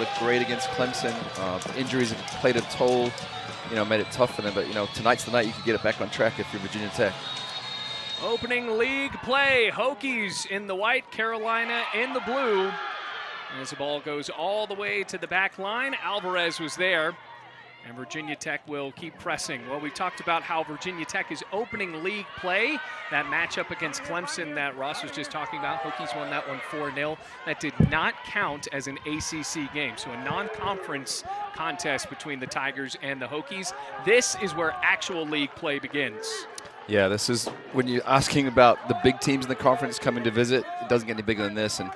looked great against Clemson. Injuries have played a toll, made it tough for them. But, tonight's the night you can get it back on track if you're Virginia Tech. Opening league play. Hokies in the white, Carolina in the blue. As the ball goes all the way to the back line, Alvarez was there. And Virginia Tech will keep pressing. Well, we talked about how Virginia Tech is opening league play. That matchup against Clemson that Ross was just talking about, Hokies won that one 4-0. That did not count as an ACC game, so a non-conference contest between the Tigers and the Hokies. This is where actual league play begins. Yeah, this is when you're asking about the big teams in the conference coming to visit, it doesn't get any bigger than this. And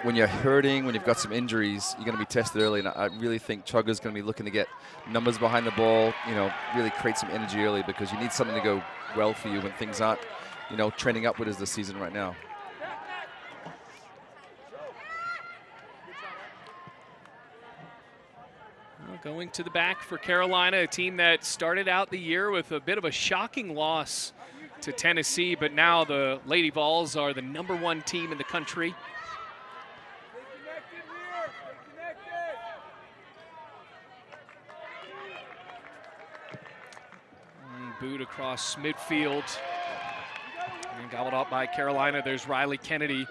when you're hurting, when you've got some injuries, you're going to be tested early. And I really think Chugga's going to be looking to get numbers behind the ball, really create some energy early, because you need something to go well for you when things aren't, trending upward as the season right now. Well, going to the back for Carolina, a team that started out the year with a bit of a shocking loss to Tennessee, but now the Lady Vols are the #1 team in the country. Boot across midfield. And gobbled up by Carolina. There's Riley Kennedy.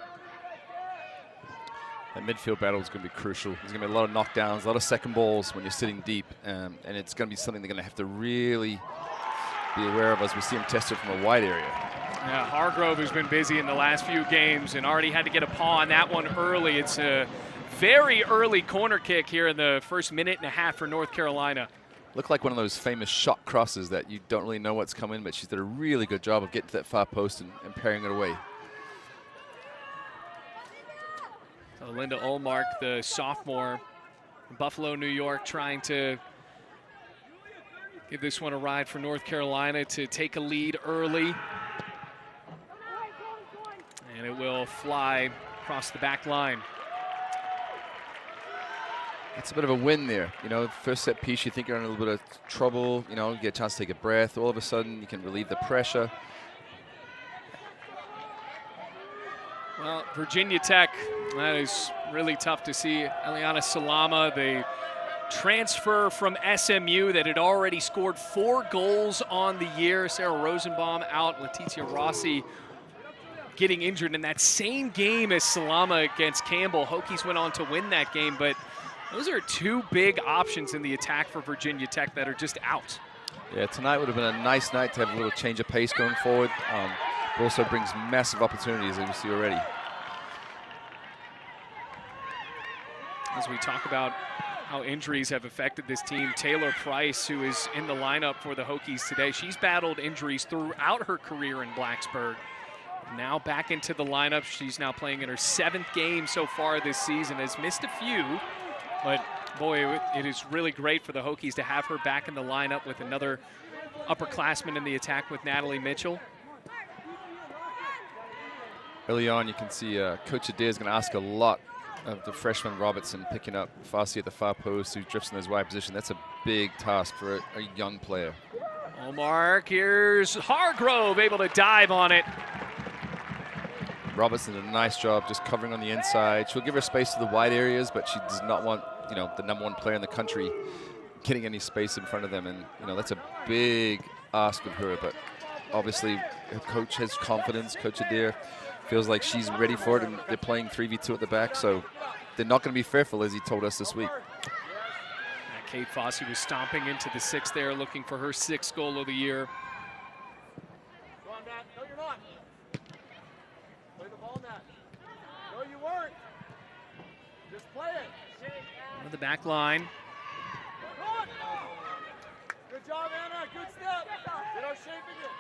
That midfield battle is going to be crucial. There's going to be a lot of knockdowns, a lot of second balls when you're sitting deep. And it's going to be something they're going to have to really be aware of as we see them tested from a wide area. Yeah, Hargrove has been busy in the last few games and already had to get a paw on that one early. It's a very early corner kick here in the first minute and a half for North Carolina. Looked like one of those famous shot crosses that you don't really know what's coming, but she's did a really good job of getting to that far post and parrying it away. So Linda Olmark, the sophomore, Buffalo, New York, trying to give this one a ride for North Carolina to take a lead early. And it will fly across the back line. It's a bit of a win there. First set piece, you think you're in a little bit of trouble, get a chance to take a breath. All of a sudden, you can relieve the pressure. Well, Virginia Tech, that is really tough to see. Eliana Salama, the transfer from SMU that had already scored 4 goals on the year. Sarah Rosenbaum out, Letitia Rossi getting injured in that same game as Salama against Campbell. Hokies went on to win that game, but those are 2 big options in the attack for Virginia Tech that are just out. Yeah, tonight would have been a nice night to have a little change of pace going forward. But also brings massive opportunities, as we see already. As we talk about how injuries have affected this team, Taylor Price, who is in the lineup for the Hokies today, she's battled injuries throughout her career in Blacksburg. Now back into the lineup. She's now playing in her 7th game so far this season, has missed a few. But, boy, it is really great for the Hokies to have her back in the lineup with another upperclassman in the attack with Natalie Mitchell. Early on, you can see Coach Adair is going to ask a lot of the freshman Robertson, picking up Farsi at the far post, who drifts in his wide position. That's a big task for a young player. Olmark, here's Hargrove, able to dive on it. Robertson did a nice job just covering on the inside. She'll give her space to the wide areas, but she does not want, the #1 player in the country getting any space in front of them. And, that's a big ask of her. But obviously, her coach has confidence. Coach Adair feels like she's ready for it, and they're playing 3v2 at the back. So they're not going to be fearful, as he told us this week. Kate Fossey was stomping into the 6th there, looking for her 6th goal of the year. No, you're not. Play the ball, Nat. No, you weren't. Just play it. On the back line. Good job, Anna. Good step. Get our shaping it.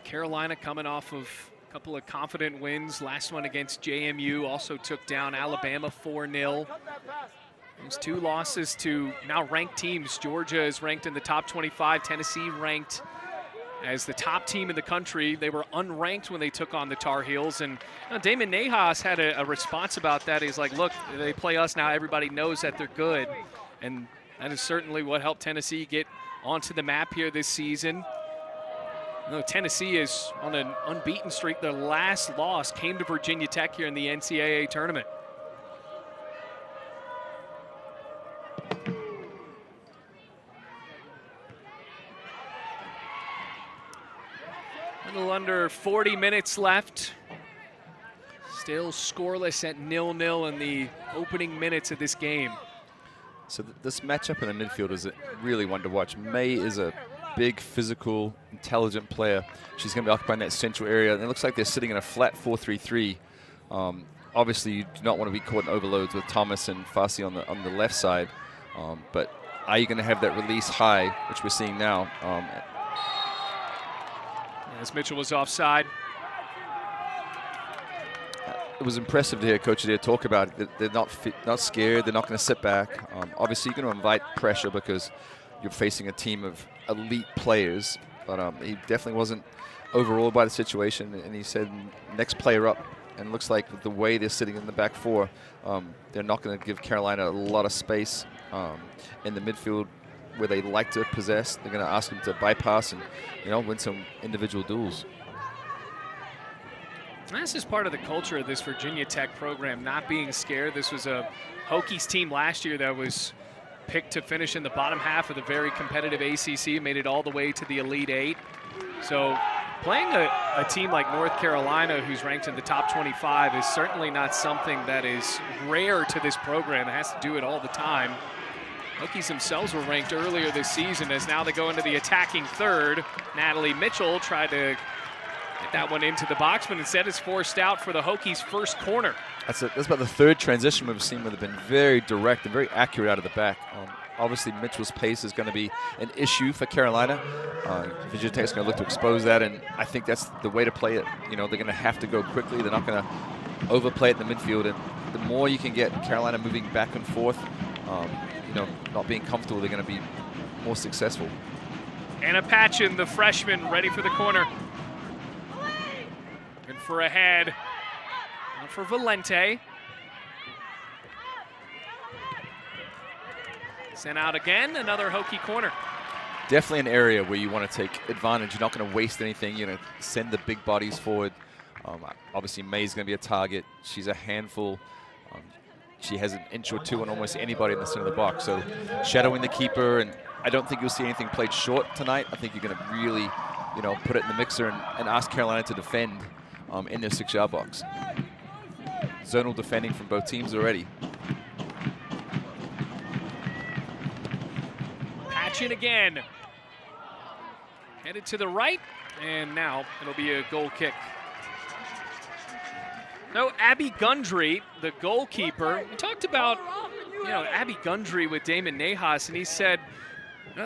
Carolina coming off of a couple of confident wins. Last one against JMU, also took down Alabama 4-0. Those 2 losses to now ranked teams. Georgia is ranked in the top 25. Tennessee ranked as the top team in the country. They were unranked when they took on the Tar Heels. And Damon Nahas had a response about that. He's like, look, they play us now. Everybody knows that they're good. And that is certainly what helped Tennessee get onto the map here this season. No, Tennessee is on an unbeaten streak. Their last loss came to Virginia Tech here in the NCAA tournament. A little under 40 minutes left. Still scoreless at 0-0 in the opening minutes of this game. So this matchup in the midfield is really one to watch. May is a big, physical, intelligent player. She's going to be occupying that central area. And it looks like they're sitting in a flat 4-3-3. Obviously, you do not want to be caught in overloads with Thomas and Fassi on the left side. But are you going to have that release high, which we're seeing now? As Mitchell was offside. It was impressive to hear Coach Adair talk about it. They're not scared. They're not going to sit back. Obviously, you're going to invite pressure because you're facing a team of elite players. But he definitely wasn't overawed by the situation. And he said, next player up. And it looks like with the way they're sitting in the back four, they're not going to give Carolina a lot of space in the midfield where they like to possess. They're going to ask them to bypass and, win some individual duels. This is part of the culture of this Virginia Tech program, not being scared. This was a Hokies team last year that was picked to finish in the bottom half of the very competitive ACC, made it all the way to the Elite Eight. So playing a team like North Carolina, who's ranked in the top 25, is certainly not something that is rare to this program. It has to do it all the time. Hokies themselves were ranked earlier this season, as now they go into the attacking third. Natalie Mitchell tried to get that one into the box, but instead is forced out for the Hokies' first corner. That's about the third transition we've seen where they've been very direct and very accurate out of the back. Obviously, Mitchell's pace is going to be an issue for Carolina. Virginia Tech's going to look to expose that, and I think that's the way to play it. They're going to have to go quickly. They're not going to overplay it in the midfield, and the more you can get Carolina moving back and forth, not being comfortable, they're going to be more successful. Anna Patchen, the freshman, ready for the corner. And for a head. Now for Valente. Sent out again, another Hokie corner. Definitely an area where you want to take advantage. You're not going to waste anything. You're going to send the big bodies forward. Obviously, May's going to be a target. She's a handful. She has an inch or two on almost anybody in the center of the box. So shadowing the keeper, and I don't think you'll see anything played short tonight. I think you're going to really, put it in the mixer and ask Carolina to defend in their 6-yard box. Zonal defending from both teams already. Patchen again. Headed to the right, and now it'll be a goal kick. No, Abby Gundry, the goalkeeper. We talked about, Abby Gundry with Damon Nahas, and he said,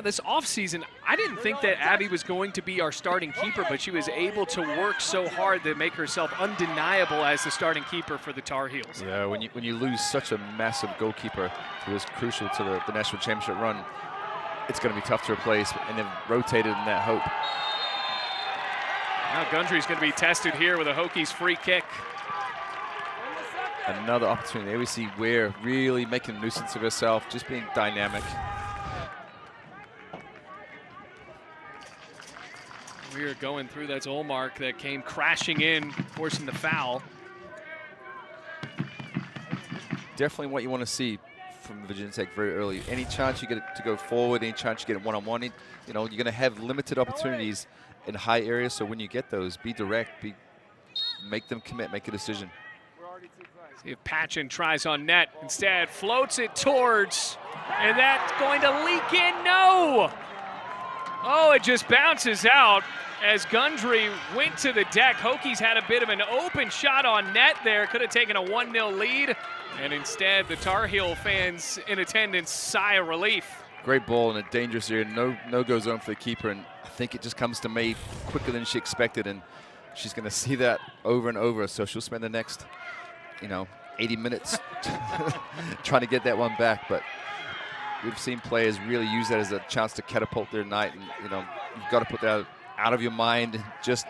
this offseason, I didn't think that Abby was going to be our starting keeper, but she was able to work so hard to make herself undeniable as the starting keeper for the Tar Heels. Yeah, when you lose such a massive goalkeeper who was crucial to the national championship run, it's going to be tough to replace, and they've rotated in that hope. Now Gundry's going to be tested here with a Hokies free kick. Another opportunity. There we see Ware really making a nuisance of herself, just being dynamic. We are going through that goal mark that came crashing in, forcing the foul. Definitely what you want to see from Virginia Tech very early. Any chance you get to go forward, any chance you get it one-on-one, you're going to have limited opportunities in high areas. So when you get those, be direct, make them commit, make a decision. See if Patchen tries on net. Instead, floats it towards, and that's going to leak in. No! Oh, it just bounces out as Gundry went to the deck. Hokies had a bit of an open shot on net there. Could have taken a 1-0 lead. And instead, the Tar Heel fans in attendance sigh of relief. Great ball in a dangerous area. No-go zone for the keeper. And I think it just comes to May quicker than she expected. And she's going to see that over and over. So she'll spend the next 80 minutes trying to get that one back. But we've seen players really use that as a chance to catapult their night. And, you've got to put that out of your mind and just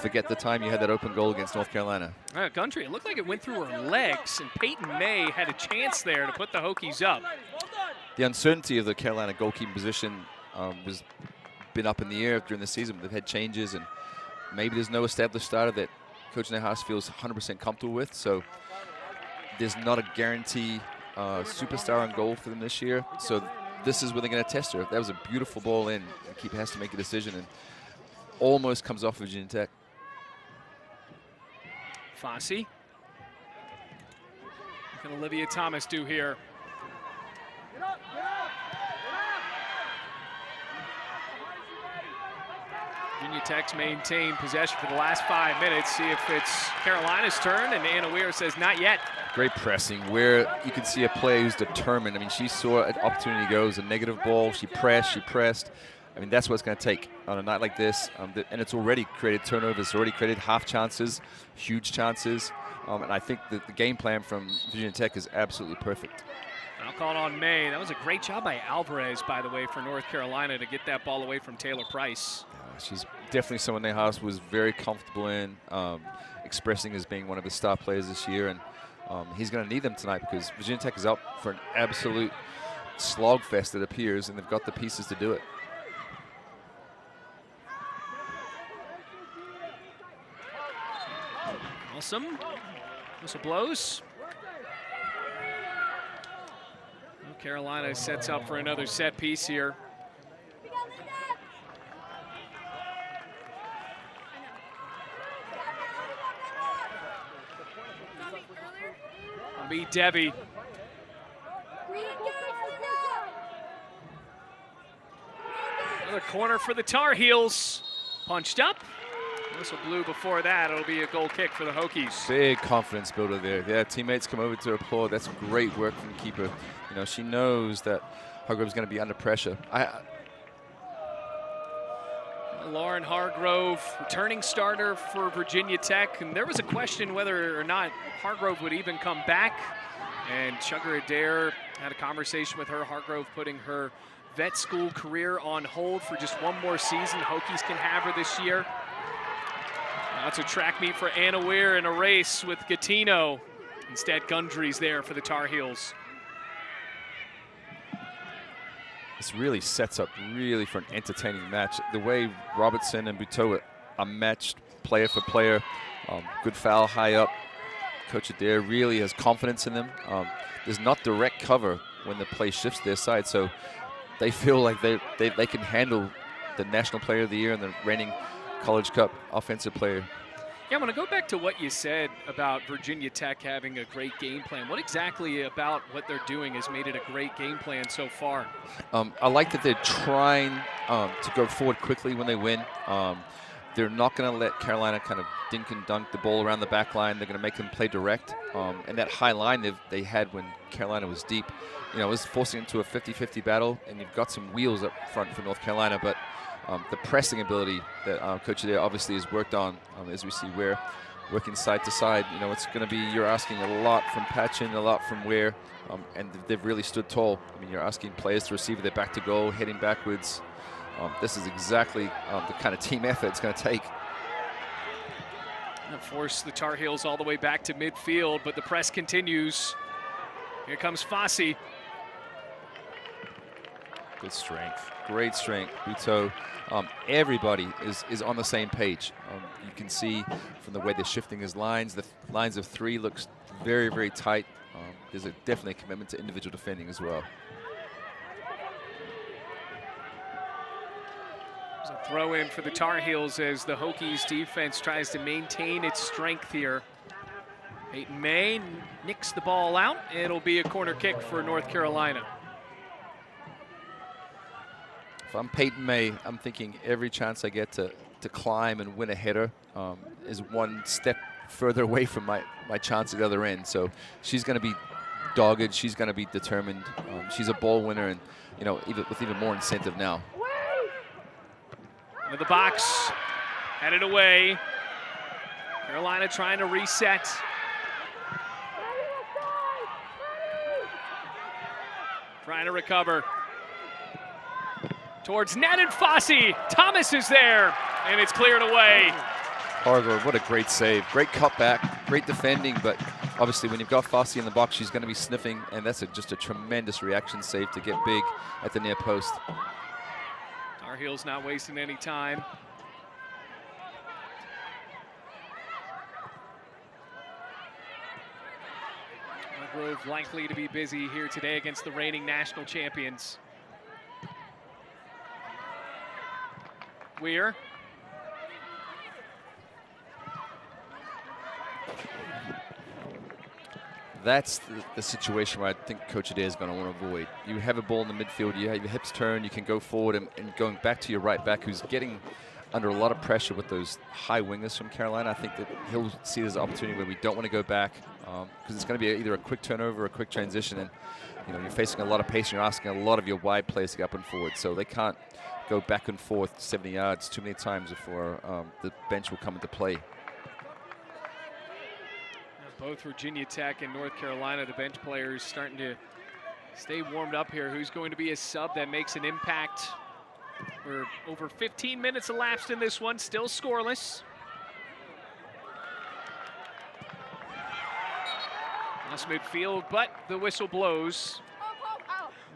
forget the time you had that open goal against North Carolina. Gundry, it looked like it went through her legs, and Peyton May had a chance there to put the Hokies up. The uncertainty of the Carolina goalkeeping position was been up in the air during the season. They've had changes, and maybe there's no established starter that Coach Nehas feels 100% comfortable with. So there's not a guarantee superstar on goal for them this year. So this is where they're going to test her. That was a beautiful ball in. The keeper has to make a decision, and almost comes off Virginia Tech. Fossey. What can Olivia Thomas do here? Get up, get up, Virginia Tech's maintained possession for the last 5 minutes. See if it's Carolina's turn, and Anna Weir says not yet. Great pressing, where you can see a player who's determined. I mean, she saw an opportunity go. It was a negative ball. She pressed. I mean, that's what it's going to take on a night like this. And it's already created turnovers. It's already created half chances, huge chances. And I think that the game plan from Virginia Tech is absolutely perfect. I'll call it on May. That was a great job by Alvarez, by the way, for North Carolina to get that ball away from Taylor Price. She's definitely someone Nehas was very comfortable in, expressing as being one of his star players this year. And he's going to need them tonight because Virginia Tech is up for an absolute slogfest, it appears, and they've got the pieces to do it. Awesome. Whistle blows. Well, Carolina sets up for another set piece here. I'll be Debbie. Another corner for the Tar Heels. Punched up. Whistle blew before that. It'll be a goal kick for the Hokies. Big confidence builder there. Yeah, teammates come over to applaud. That's great work from the keeper. You know, she knows that Hargrove's going to be under pressure. Lauren Hargrove, returning starter for Virginia Tech. And there was a question whether or not Hargrove would even come back. And Chugger Adair had a conversation with her. Hargrove putting her vet school career on hold for just one more season. Hokies can have her this year. That's a track meet for Anna Weir in a race with Gattino. Instead, Gundry's there for the Tar Heels. This really sets up really for an entertaining match. The way Robertson and Buteau are matched player for player. Good foul high up. Coach Adair really has confidence in them. There's not direct cover when the play shifts their side, so they feel like they can handle the National Player of the Year and the reigning College Cup offensive player. Yeah, I want to go back to what you said about Virginia Tech having a great game plan. What exactly about what they're doing has made it a great game plan so far? I like that they're trying to go forward quickly when they win. They're not going to let Carolina kind of dink and dunk the ball around the back line. They're going to make them play direct. And that high line they had when Carolina was deep, you know, was forcing them to a 50-50 battle. And you've got some wheels up front for North Carolina, but the pressing ability that Coach Adair obviously has worked on, as we see Ware working side to side. You know, it's going to be, you're asking a lot from Patchen, a lot from Ware, and they've really stood tall. I mean, you're asking players to receive their back to goal, heading backwards. This is exactly the kind of team effort it's going to take. And force the Tar Heels all the way back to midfield, but the press continues. Here comes Fossey. Good strength, great strength. Buteau, everybody is on the same page. You can see from the way they're shifting his lines. The lines of three looks very, very tight. There's definitely a commitment to individual defending as well. There's a throw in for the Tar Heels as the Hokies defense tries to maintain its strength here. Peyton May nicks the ball out. It'll be a corner kick for North Carolina. If I'm Peyton May, I'm thinking every chance I get to climb and win a header is one step further away from my chance at the other end. So she's going to be dogged. She's going to be determined. She's a ball winner, and you know, with even more incentive now. Into the box, headed away. Carolina trying to reset. Trying to recover. Towards net and Fossey. Thomas is there, and it's cleared away. Hargrove, what a great save. Great cutback, great defending, but obviously when you've got Fossey in the box, she's going to be sniffing, and that's just a tremendous reaction save to get big at the near post. Tar Hill's not wasting any time. Grove likely to be busy here today against the reigning national champions. Weir. That's the situation where I think Coach Adair is going to want to avoid. You have a ball in the midfield, you have your hips turned, you can go forward and going back to your right back who's getting under a lot of pressure with those high wingers from Carolina. I think that he'll see this opportunity where we don't want to go back because it's going to be either a quick turnover or a quick transition, and you know, you're facing a lot of pace and you're asking a lot of your wide players to get up and forward, so they can't go back and forth 70 yards too many times before the bench will come into play. Both Virginia Tech and North Carolina, the bench players starting to stay warmed up here. Who's going to be a sub that makes an impact? We're over 15 minutes elapsed in this one, still scoreless. That's midfield, but the whistle blows.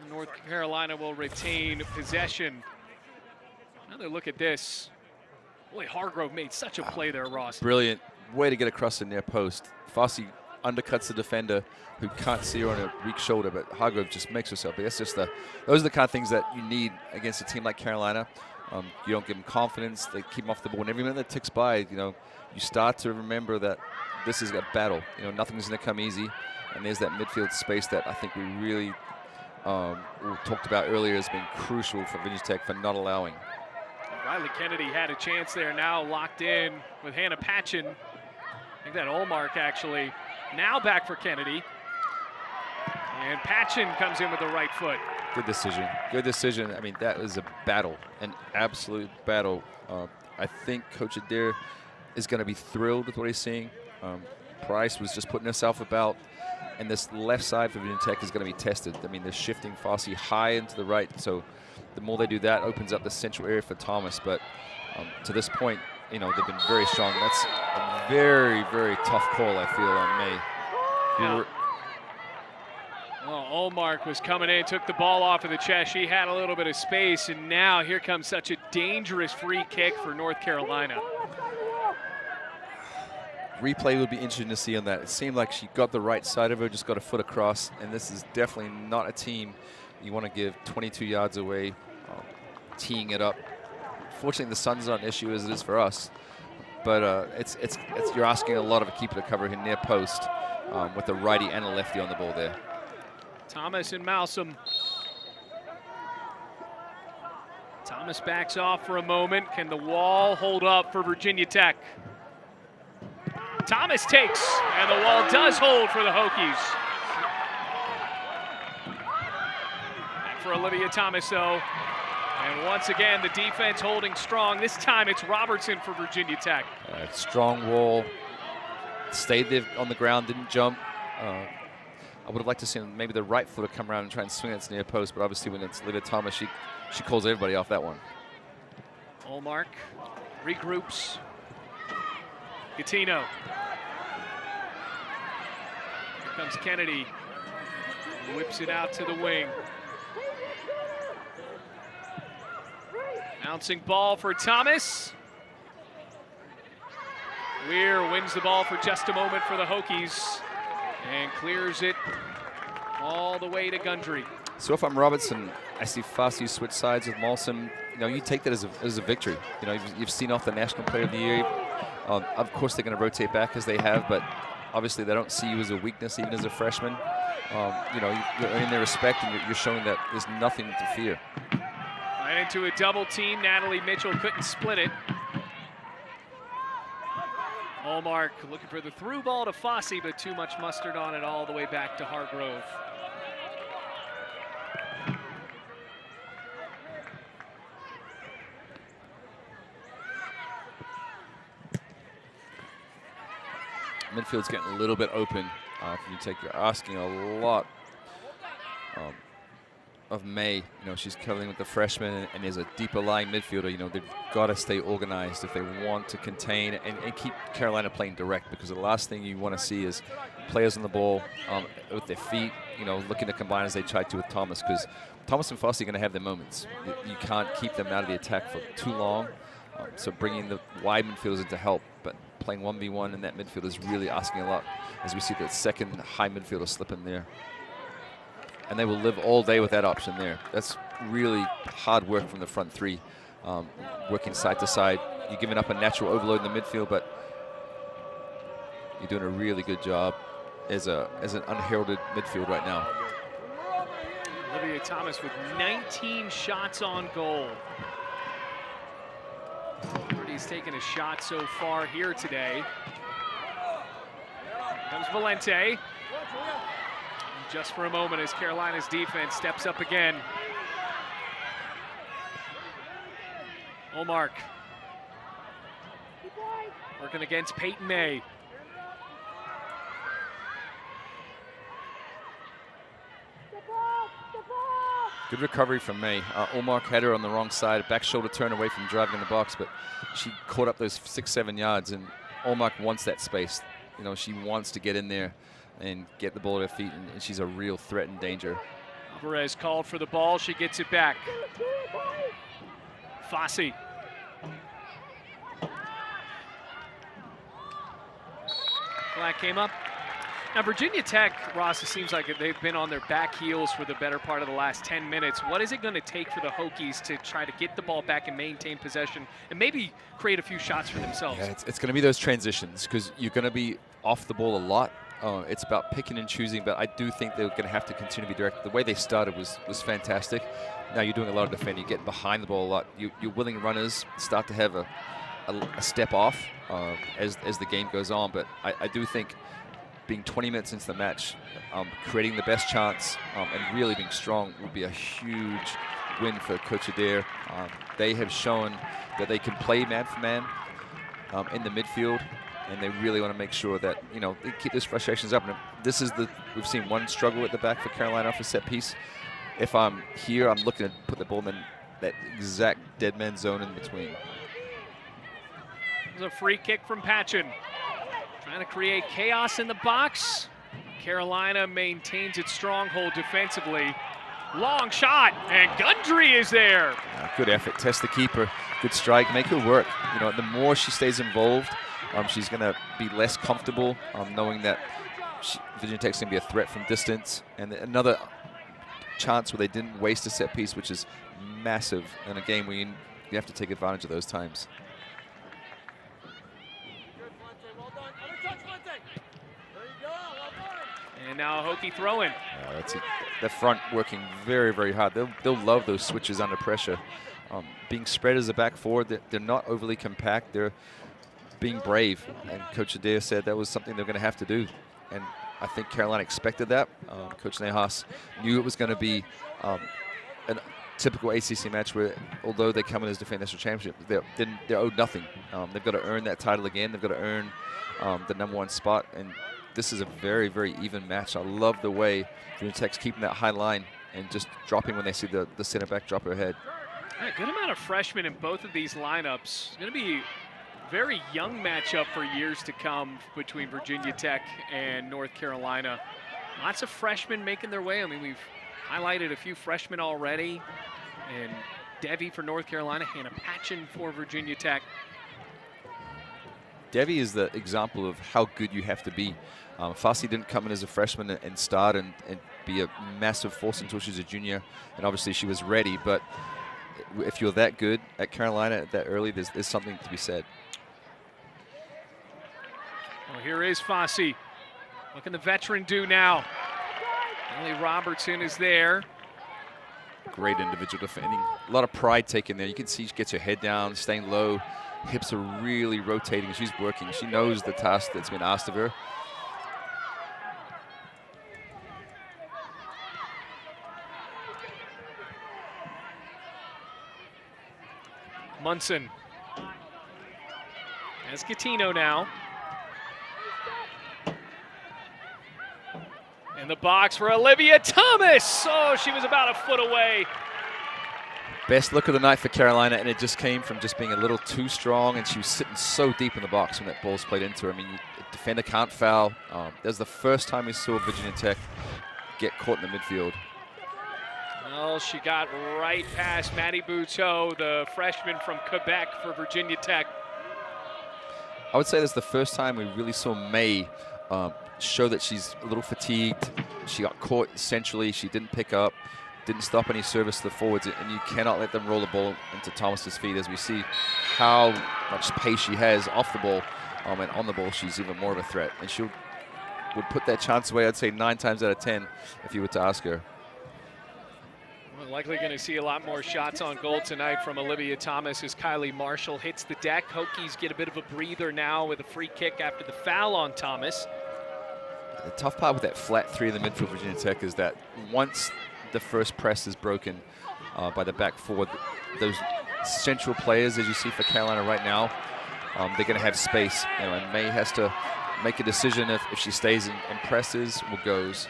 North Carolina will retain possession. Another look at this. Boy, Hargrove made such a play there, Ross. Brilliant way to get across the near post. Fossey undercuts the defender who can't see her on a weak shoulder, but Hargrove just makes herself. That's just those are the kind of things that you need against a team like Carolina. You don't give them confidence. They keep them off the ball. And every minute that ticks by, you know, you start to remember that this is a battle. You know, nothing's going to come easy. And there's that midfield space that I think we really talked about earlier has been crucial for Virginia Tech for not allowing. Riley Kennedy had a chance there, now locked in with Hannah Patchen. I think that Olmark actually now back for Kennedy. And Patchen comes in with the right foot. Good decision. Good decision. I mean, that was a battle, an absolute battle. I think Coach Adair is going to be thrilled with what he's seeing. Price was just putting herself about, and this left side for Virginia Tech is going to be tested. I mean, they're shifting Fossey high into the right, so the more they do that, opens up the central area for Thomas. But to this point, you know, they've been very strong. That's a very, very tough call, I feel, on May. Yeah. Well, Olmark was coming in, took the ball off of the chest. She had a little bit of space, and now here comes such a dangerous free kick for North Carolina. Replay would be interesting to see on that. It seemed like she got the right side of her, just got a foot across, and this is definitely not a team you want to give 22 yards away, teeing it up. Fortunately, the sun's not an issue as it is for us, but it's you're asking a lot of a keeper to cover here near post with a righty and a lefty on the ball there. Thomas and Malsom. Thomas backs off for a moment. Can the wall hold up for Virginia Tech? Thomas takes, and the wall does hold for the Hokies. Back for Olivia Thomas, though. And once again, the defense holding strong. This time it's Robertson for Virginia Tech. Strong wall. Stayed there on the ground, didn't jump. I would have liked to see maybe the right footer come around and try and swing it to near post, but obviously when it's Olivia Thomas, she calls everybody off that one. Olmark regroups. Gattino. Here comes Kennedy. Whips it out to the wing. Bouncing ball for Thomas. Weir wins the ball for just a moment for the Hokies and clears it all the way to Gundry. So if I'm Robertson, I see Fossey switch sides with Malsom. You know, you take that as a victory. You know, you've seen off the National Player of the Year. Of course, they're going to rotate back as they have, but obviously they don't see you as a weakness even as a freshman. You know, you're earning their respect, and you're showing that there's nothing to fear. Right into a double team. Natalie Mitchell couldn't split it. Olmark looking for the through ball to Fossey, but too much mustard on it all the way back to Hargrove. Midfield's getting a little bit open. You're asking a lot of May. You know, she's covering with the freshman, and there's a deeper lying midfielder. You know, they've got to stay organized if they want to contain and keep Carolina playing direct, because the last thing you want to see is players on the ball with their feet, you know, looking to combine as they tried to with Thomas, because Thomas and Fossey are going to have their moments. You can't keep them out of the attack for too long. So bringing the wide midfielders in to help, but playing 1v1 in that midfield is really asking a lot, as we see that second high midfielder slip in there. And they will live all day with that option there. That's really hard work from the front three, working side to side. You're giving up a natural overload in the midfield, but you're doing a really good job as an unheralded midfield right now. Olivia Thomas with 19 shots on goal. He's taken a shot so far here today. Here comes Valente. Just for a moment as Carolina's defense steps up again. Olmark working against Peyton May. Good recovery from May. Olmark had her on the wrong side, back shoulder turn away from driving in the box, but she caught up those 6-7 yards, and Olmark wants that space. You know, she wants to get in there and get the ball at her feet, and she's a real threat and danger. Alvarez called for the ball. She gets it back. Fossey. Flag came up. Now, Virginia Tech, Ross, it seems like they've been on their back heels for the better part of the last 10 minutes. What is it going to take for the Hokies to try to get the ball back and maintain possession and maybe create a few shots for themselves? Yeah, it's going to be those transitions, because you're going to be off the ball a lot. It's about picking and choosing, but I do think they're going to have to continue to be direct. The way they started was fantastic. Now you're doing a lot of defending. You're getting behind the ball a lot. Your willing runners start to have a step off as the game goes on, but I do think being 20 minutes into the match, creating the best chance and really being strong would be a huge win for Coach Adair. They have shown that they can play man for man in the midfield, and they really want to make sure that, you know, they keep those frustrations up. And this is we've seen one struggle at the back for Carolina off a set piece. If I'm here, I'm looking to put the ball in that exact dead man zone in between. There's a free kick from Patchen. Trying to create chaos in the box. Carolina maintains its stronghold defensively. Long shot, and Gundry is there. Good effort, test the keeper, good strike, make her work. You know, the more she stays involved, she's going to be less comfortable knowing that Virginia Tech's going to be a threat from distance. And another chance where they didn't waste a set piece, which is massive in a game where you have to take advantage of those times. And now Hokie throwing. That's it. The front working very, very hard. They'll love those switches under pressure. Being spread as a back forward, they're not overly compact. They're being brave. And Coach Adair said that was something they're going to have to do. And I think Carolina expected that. Coach Nahas knew it was going to be a typical ACC match where, although they come in as defending national championship, they're owed nothing. They've got to earn that title again. They've got to earn the #1 spot. And this is a very, very even match. I love the way Virginia Tech's keeping that high line and just dropping when they see the center back drop her head. Yeah, good amount of freshmen in both of these lineups. It's going to be a very young matchup for years to come between Virginia Tech and North Carolina. Lots of freshmen making their way. I mean, we've highlighted a few freshmen already. And Devi for North Carolina, Hannah Patchen for Virginia Tech. Devi is the example of how good you have to be. Fossey didn't come in as a freshman and start and be a massive force until she's a junior, and obviously she was ready, but if you're that good at Carolina that early, there's something to be said. Well, here is Fossey. What can the veteran do now? Ellie Robertson is there. Great individual defending. A lot of pride taken there. You can see she gets her head down, staying low. Hips are really rotating. She's working. She knows the task that's been asked of her. Munson. As Gatino now. In the box for Olivia Thomas. Oh, she was about a foot away. Best look of the night for Carolina, and it just came from just being a little too strong, and she was sitting so deep in the box when that ball's played into her. I mean, the defender can't foul. That was the first time we saw Virginia Tech get caught in the midfield. Well, she got right past Maddie Buteau, the freshman from Quebec for Virginia Tech. I would say that's the first time we really saw May show that she's a little fatigued. She got caught centrally. She didn't pick up, didn't stop any service to the forwards, and you cannot let them roll the ball into Thomas's feet, as we see how much pace she has off the ball, and on the ball she's even more of a threat. And she would put that chance away, I'd say 9 times out of 10 if you were to ask her. We're likely going to see a lot more shots on goal tonight from Olivia Thomas as Kylie Marshall hits the deck. Hokies get a bit of a breather now with a free kick after the foul on Thomas. The tough part with that flat 3 in the midfield for Virginia Tech is that once the first press is broken by the back forward, those central players, as you see for Carolina right now, they're going to have space. And May has to make a decision if she stays and presses or goes.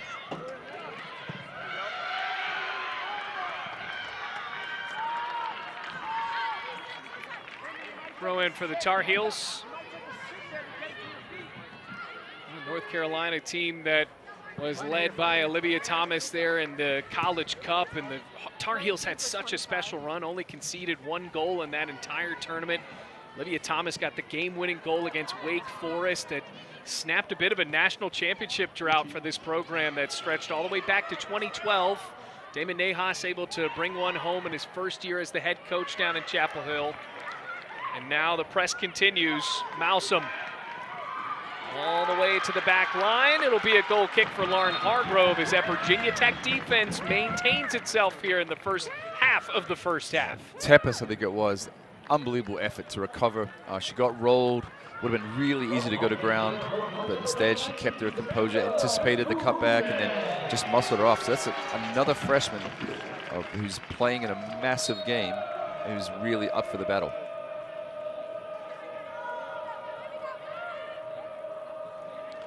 Throw in for the Tar Heels. North Carolina team that was led by Olivia Thomas there in the College Cup, and the Tar Heels had such a special run, only conceded 1 goal in that entire tournament. Olivia Thomas got the game-winning goal against Wake Forest that snapped a bit of a national championship drought for this program that stretched all the way back to 2012. Damon Nahas able to bring one home in his first year as the head coach down in Chapel Hill. And now the press continues. Malsom all the way to the back line. It'll be a goal kick for Lauren Hargrove as that Virginia Tech defense maintains itself here in the first half of the first half. Tepes, I think it was. Unbelievable effort to recover. She got rolled. Would have been really easy to go to ground, but instead she kept her composure, anticipated the cutback, and then just muscled her off. So that's another freshman who's playing in a massive game, who's really up for the battle.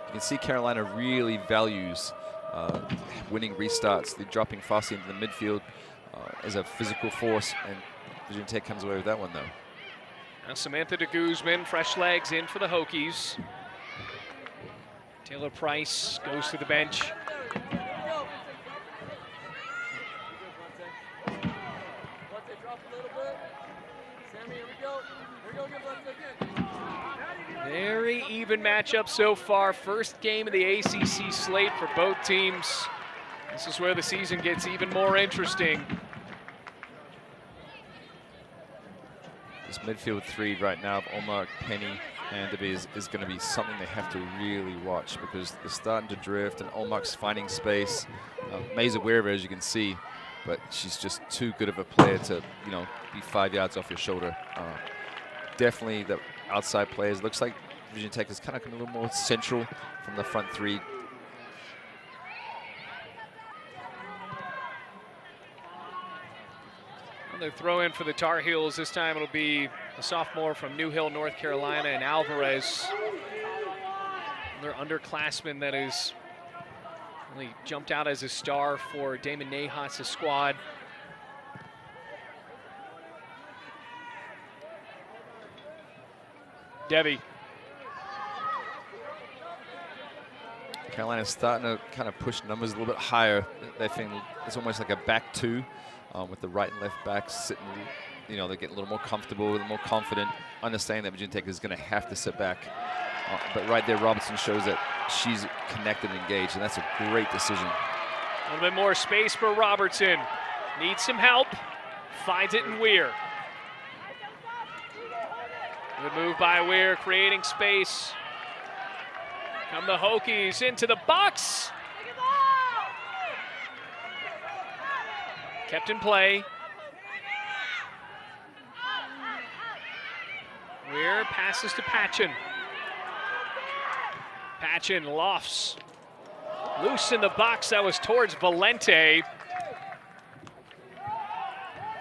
You can see Carolina really values winning restarts. They're dropping fast into the midfield as a physical force, and Virginia Tech comes away with that one, though. Now Samantha de Guzman, fresh legs in for the Hokies. Taylor Price goes to the bench. Very even matchup so far. First game of the ACC slate for both teams. This is where the season gets even more interesting. This midfield 3 right now of Omar, Penny, and Anderby is going to be something they have to really watch, because they're starting to drift, and Olmark's finding space. May's aware of it, as you can see, but she's just too good of a player to, be 5 yards off your shoulder. Definitely the outside players. Looks like Virginia Tech is kind of coming a little more central from the front 3. They throw in for the Tar Heels. This time it'll be a sophomore from New Hill, North Carolina, and Alvarez. Another underclassman that has really jumped out as a star for Damon Nahas' squad. Debbie. Carolina's starting to kind of push numbers a little bit higher. They think it's almost like a back 2. With the right and left backs sitting, they're getting a little more comfortable, a little more confident, understanding that Virginia Tech is going to have to sit back. But right there, Robertson shows that she's connected and engaged, and that's a great decision. A little bit more space for Robertson. Needs some help. Finds it in Weir. Good move by Weir, creating space. Come the Hokies into the box. Kept in play. Weir passes to Patchen. Patchen lofts. Loose in the box, that was towards Valente.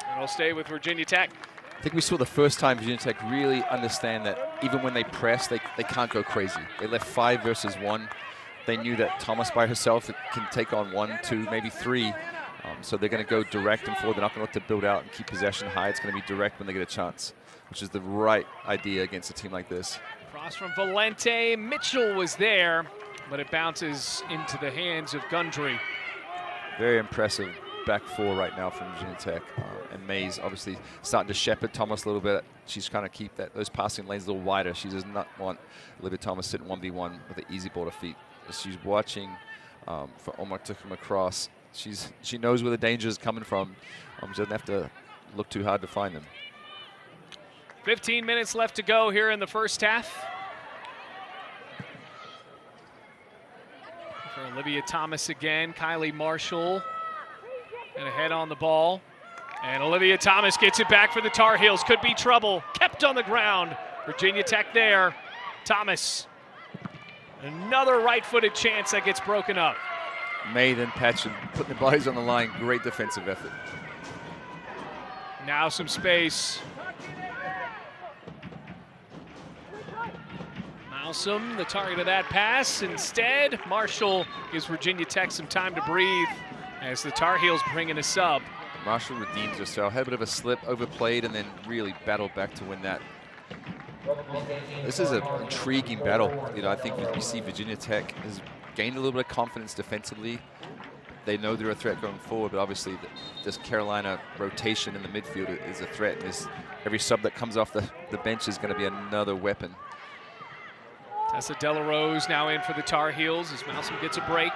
And it'll stay with Virginia Tech. I think we saw the first time Virginia Tech really understand that even when they press, they can't go crazy. They left 5 versus 1. They knew that Thomas by herself can take on 1, 2, maybe 3. So they're going to go direct and forward. They're not going to look to build out and keep possession high. It's going to be direct when they get a chance, which is the right idea against a team like this. Cross from Valente. Mitchell was there, but it bounces into the hands of Gundry. Very impressive back 4 right now from Virginia Tech. And May's obviously starting to shepherd Thomas a little bit. She's trying to keep those passing lanes a little wider. She does not want Olivia Thomas sitting 1v1 with an easy ball to feet. She's watching for Omar to come across. She knows where the danger is coming from. She doesn't have to look too hard to find them. 15 minutes left to go here in the first half. For Olivia Thomas again, Kylie Marshall and ahead on the ball. And Olivia Thomas gets it back for the Tar Heels. Could be trouble. Kept on the ground. Virginia Tech there. Thomas. Another right-footed chance that gets broken up. May then patching, putting the bodies on the line. Great defensive effort. Now some space. Malsom, the target of that pass. Instead, Marshall gives Virginia Tech some time to breathe as the Tar Heels bring in a sub. Marshall redeems herself. Had a bit of a slip, overplayed, and then really battled back to win that. This is an intriguing battle. I think we see Virginia Tech has gained a little bit of confidence defensively. They know they're a threat going forward, but obviously this Carolina rotation in the midfield is a threat. Every sub that comes off the bench is going to be another weapon. Tessa Delarose now in for the Tar Heels as Malsom gets a break.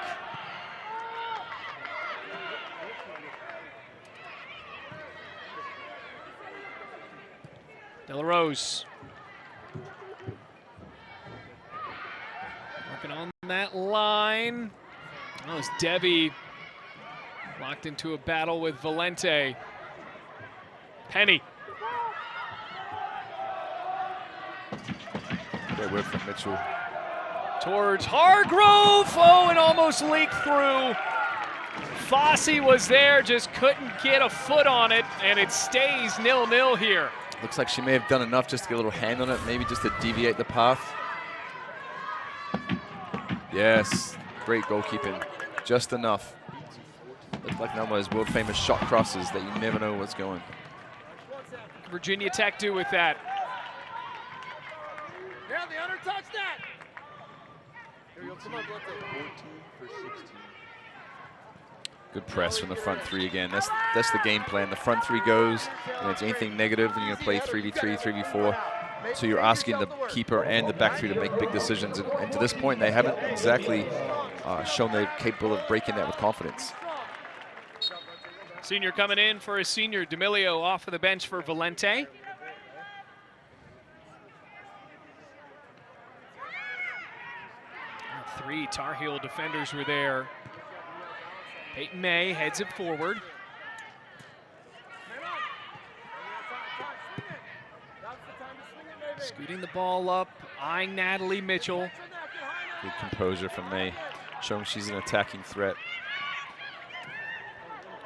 Delarose. Working on that line. Oh, it's Debbie locked into a battle with Valente. Penny. Great work from Mitchell. Towards Hargrove. Oh, and almost leaked through. Fossey was there, just couldn't get a foot on it, and it stays 0-0 here. Looks like she may have done enough just to get a little hand on it, maybe just to deviate the path. Yes, great goalkeeping. Just enough. Looks like one of those world famous shot crosses that you never know what's going. Virginia Tech do with that. Yeah, the under touch that. Here you go, come on, 14 for 16. Good press from the front 3 again. That's the game plan. The front 3 goes, and it's anything negative, then you're going to play 3v3, 3v4. So you're asking the keeper and the back 3 to make big decisions. And to this point, they haven't exactly shown they're capable of breaking that with confidence. Senior coming in for a senior. D'Amelio off of the bench for Valente. Three Tar Heel defenders were there. Peyton May heads it forward. Scooting the ball up, eyeing Natalie Mitchell. Good composure from May, showing she's an attacking threat.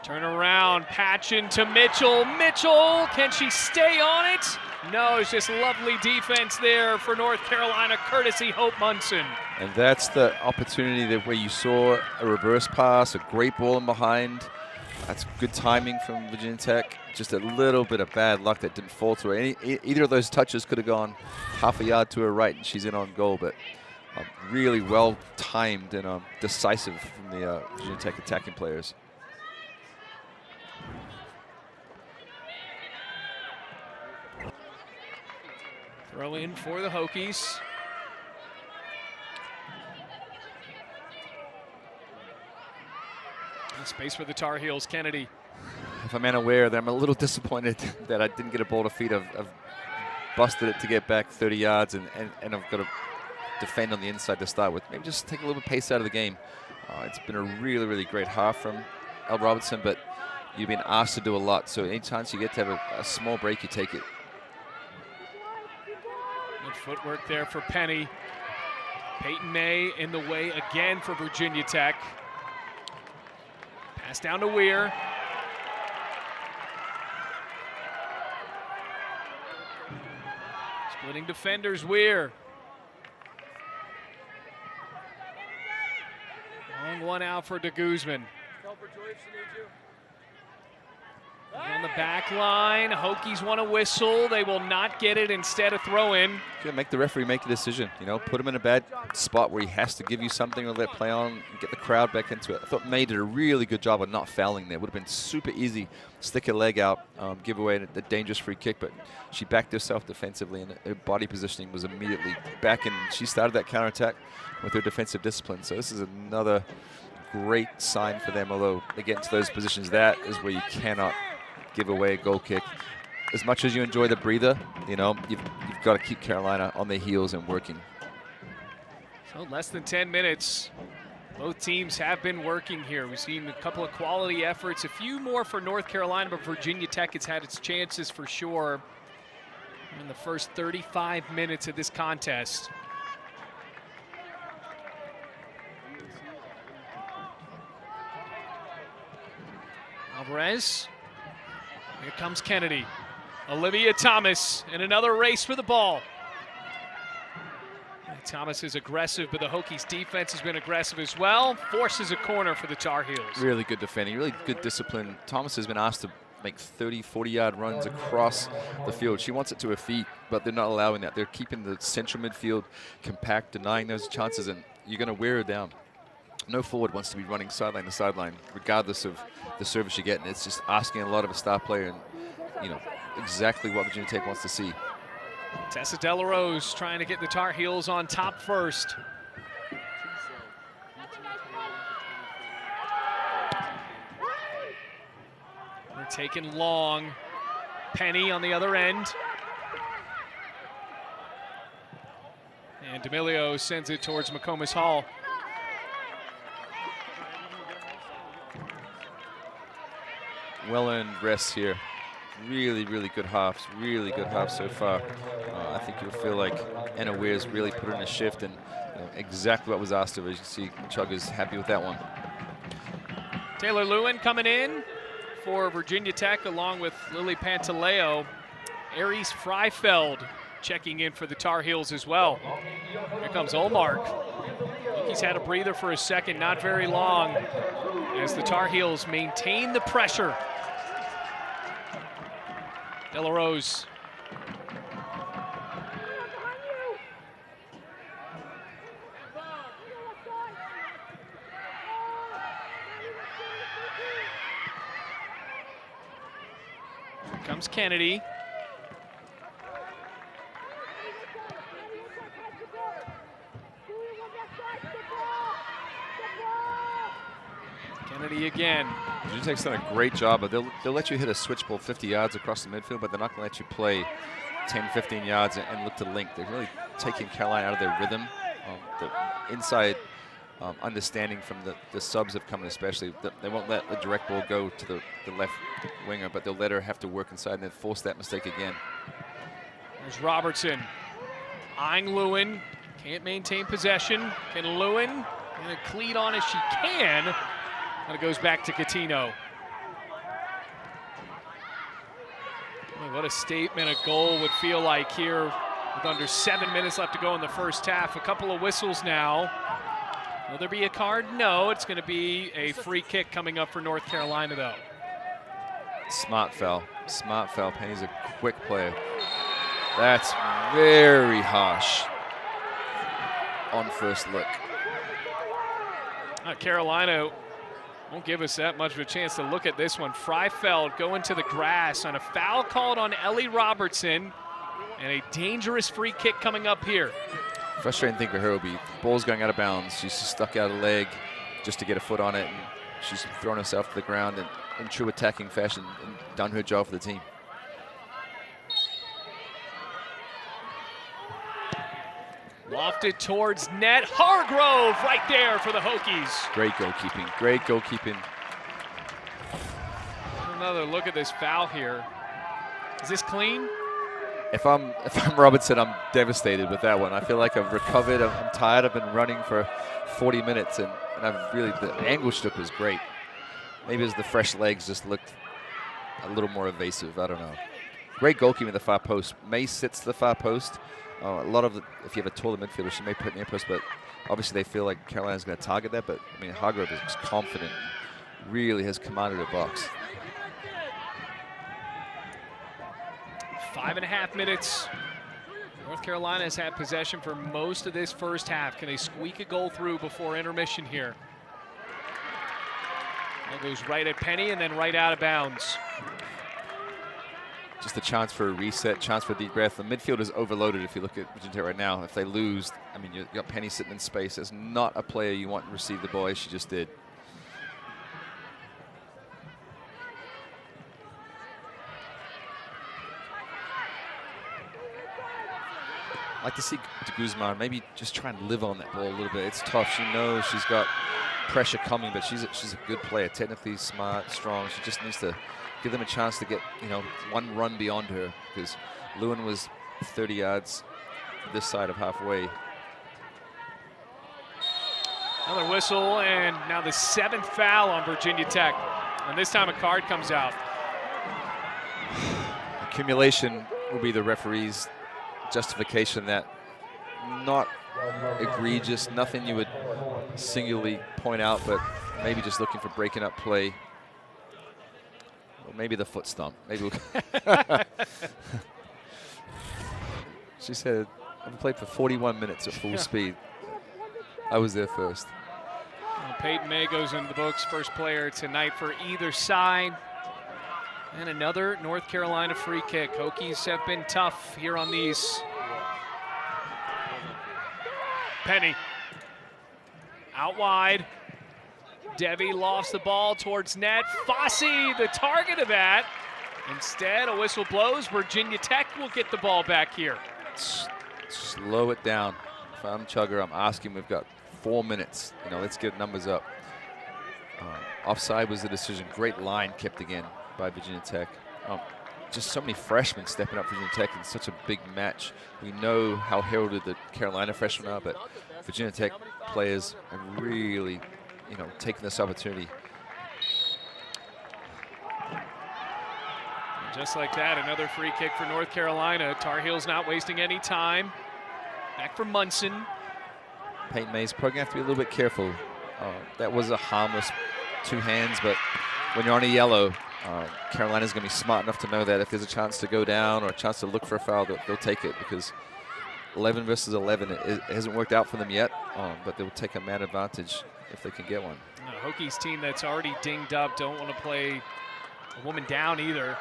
Turn around, patch into Mitchell. Mitchell, can she stay on it? No, it's just lovely defense there for North Carolina, courtesy Hope Munson. And that's the opportunity where you saw a reverse pass, a great ball in behind. That's good timing from Virginia Tech. Just a little bit of bad luck that didn't fall to her. Either of those touches could have gone half a yard to her right, and she's in on goal. But really well timed and decisive from the Virginia Tech attacking players. Throw in for the Hokies. Space for the Tar Heels, Kennedy. If I'm unaware, that I'm a little disappointed that I didn't get a ball to feet. I've busted it to get back 30 yards, and I've got to defend on the inside to start with. Maybe just take a little bit of pace out of the game. It's been a really, really great half from Elle Robertson, but you've been asked to do a lot. So any chance you get to have a small break, you take it. Good footwork there for Penny. Peyton May in the way again for Virginia Tech. Pass down to Weir. Splitting defenders, Weir. Long one out for de Guzman. Tell for Joyce to need you. On the back line, Hokies want a whistle. They will not get it, instead a throw-in. Make the referee make a decision. You know, put him in a bad spot where he has to give you something or let play on and get the crowd back into it. I thought May did a really good job of not fouling there. Would have been super easy. Stick her leg out, give away a dangerous free kick, but she backed herself defensively and her body positioning was immediately back, and she started that counterattack with her defensive discipline. So this is another great sign for them, although they get into those positions. That is where you cannot give away a goal kick. As much as you enjoy the breather, you know, you've got to keep Carolina on their heels and working. So less than 10 minutes. Both teams have been working here. We've seen a couple of quality efforts, a few more for North Carolina, but Virginia Tech has had its chances for sure in the first 35 minutes of this contest. Alvarez. Here comes Kennedy. Olivia Thomas in another race for the ball. Thomas is aggressive, but the Hokies defense has been aggressive as well. Forces a corner for the Tar Heels. Really good defending, really good discipline. Thomas has been asked to make 30, 40-yard runs across the field. She wants it to her feet, but they're not allowing that. They're keeping the central midfield compact, denying those chances, and you're going to wear her down. No forward wants to be running sideline to sideline, regardless of the service you get. And it's just asking a lot of a star player, and you know exactly what Virginia Tech wants to see. Tessa Delarose trying to get the Tar Heels on top first. They're taking long. Penny on the other end. And D'Amelio sends it towards McComas Hall. Well-earned rests here. Really, really good halves. Really good halves so far. I think you'll feel like Anna Weir's really put in a shift, and you know, exactly what was asked of her. As you see, Chugga's happy with that one. Taylor Lewin coming in for Virginia Tech along with Lily Pantaleo. Aries Freifeld checking in for the Tar Heels as well. Here comes Olmark. He's had a breather for a second, not very long, as the Tar Heels maintain the pressure. Delarose. Here comes Kennedy. Kennedy again. Virginia Tech's done a great job, but they'll let you hit a switch ball 50 yards across the midfield, but they're not going to let you play 10, 15 yards and look to link. They're really taking Carolina out of their rhythm. The inside understanding from the subs have come in, especially. They won't let a direct ball go to the left winger, but they'll let her have to work inside and then force that mistake again. There's Robertson. Eyeing Lewin. Can't maintain possession. Can Lewin get a cleat on as she can? And it goes back to Catino. What a statement a goal would feel like here with under 7 minutes left to go in the first half. A couple of whistles now. Will there be a card? No, it's going to be a free kick coming up for North Carolina, though. Smart foul. Smart foul. Penny's a quick player. That's very harsh on first look. Carolina won't give us that much of a chance to look at this one. Freifeld going to the grass on a foul called on Ellie Robertson, and a dangerous free kick coming up here. Frustrating thing for her will be ball's going out of bounds. She's stuck out a leg just to get a foot on it, and she's thrown herself to the ground in true attacking fashion and done her job for the team. Lofted towards net. Hargrove right there for the Hokies. Great goalkeeping. Great goalkeeping. Another look at this foul here. Is this clean? If I'm Robertson, I'm devastated with that one. I feel like I've recovered. I'm tired. I've been running for 40 minutes, and I've really, the angle she took was great. Maybe it was the fresh legs just looked a little more evasive. I don't know. Great goalkeeping at the far post. May sits to the far post. A lot of if you have a taller midfielder, she may put it in the near post, but Obviously, they feel like Carolina's going to target that, but I mean, Hargrove is just confident, really has commanded a box. 5.5 minutes. North Carolina has had possession for most of this first half. Can they squeak a goal through before intermission here? That goes right at Penny and then right out of bounds. Just a chance for a reset, chance for a deep breath. The midfield is overloaded if you look at Virginia Tech right now. If they lose, I mean, you've got Penny sitting in space. There's not a player you want to receive the ball as she just did. I'd like to see de Guzman maybe just try and live on that ball a little bit. It's tough. She knows she's got pressure coming, but she's a good player, technically smart, strong. She just needs to give them a chance to get, you know, one run beyond her, because Lewin was 30 yards this side of halfway. Another whistle, and now the 7th foul on Virginia Tech. And this time a card comes out. Accumulation will be the referee's justification. That not egregious, nothing you would singularly point out, but maybe just looking for breaking up play. Or maybe the foot stomp. Maybe she said, I've played for 41 minutes at full speed. I was there first. Well, Peyton May goes into the books, first player tonight for either side. And another North Carolina free kick. Hokies have been tough here on these. Penny out wide. Debbie lofts the ball towards net. Fossey, the target of that. Instead, a whistle blows. Virginia Tech will get the ball back here. Slow it down. If I'm Chugger, I'm asking. We've got 4 minutes. You know, let's get numbers up. Offside was the decision. Great line kept again by Virginia Tech. Just so many freshmen stepping up for Virginia Tech in such a big match. We know how heralded the Carolina freshmen are, but Virginia Tech players have really, you know, taken this opportunity. Just like that, another free kick for North Carolina. Tar Heels not wasting any time. Back for Munson. Peyton May's probably going to have to be a little bit careful. That was a harmless 2 hands, but when you're on a yellow, Carolina's going to be smart enough to know that if there's a chance to go down or a chance to look for a foul, they'll take it, because 11 versus 11, it hasn't worked out for them yet, but they'll take a man advantage if they can get one. Hokies team that's already dinged up don't want to play a woman down either.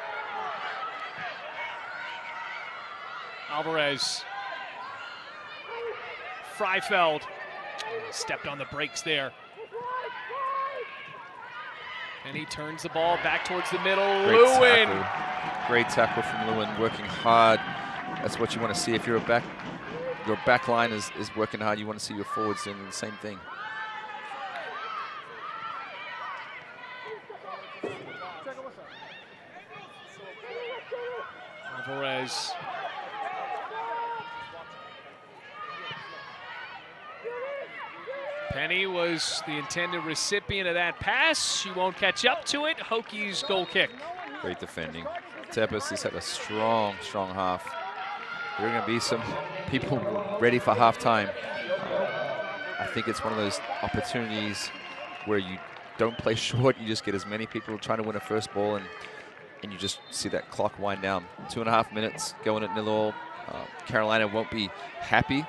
Alvarez. Freifeld stepped on the brakes there. And he turns the ball back towards the middle. Lewin. Great tackle from Lewin, working hard. That's what you want to see. If your back line is working hard, you want to see your forwards doing the same thing. Alvarez. Penny was the intended recipient of that pass. She won't catch up to it. Hokies goal kick. Great defending. Tepes has had a strong, strong half. There are going to be some people ready for halftime. I think it's one of those opportunities where you don't play short. You just get as many people trying to win a first ball, and you just see that clock wind down. 2.5 minutes going at 0-0. Carolina won't be happy,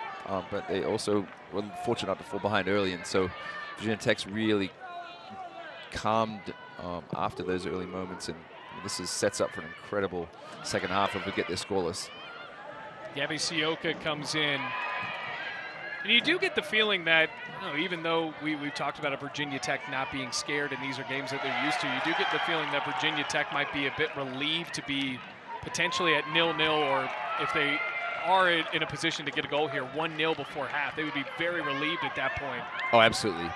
but they also were fortunate not to fall behind early, and so Virginia Tech's really calmed after those early moments, and this sets up for an incredible second half if we get this scoreless. Gabby Sioka comes in. And you do get the feeling that, you know, even though we've talked about a Virginia Tech not being scared and these are games that they're used to, you do get the feeling that Virginia Tech might be a bit relieved to be potentially at 0-0, or if they are in a position to get a goal here 1-0 before half, they would be very relieved at that point. Oh, absolutely.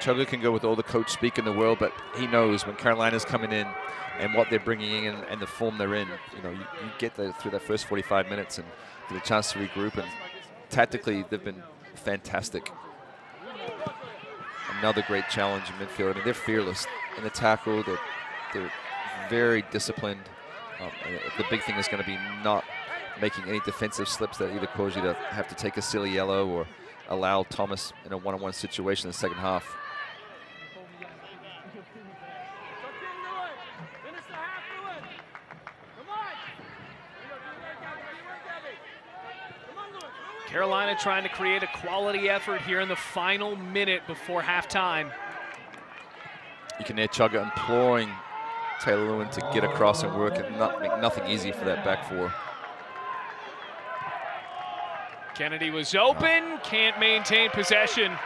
Chugga can go with all the coach speak in the world, but he knows when Carolina's coming in and what they're bringing in and the form they're in, you know, you get through that first 45 minutes and get a chance to regroup, and tactically they've been fantastic. Another great challenge in midfield. I mean, they're fearless in the tackle. They're very disciplined. The big thing is going to be not making any defensive slips that either cause you to have to take a silly yellow or allow Thomas in a one-on-one situation in the second half. Carolina trying to create a quality effort here in the final minute before halftime. You can hear Chugga imploring Taylor Lewin to get across and work and make nothing easy for that back four. Kennedy was open, can't maintain possession.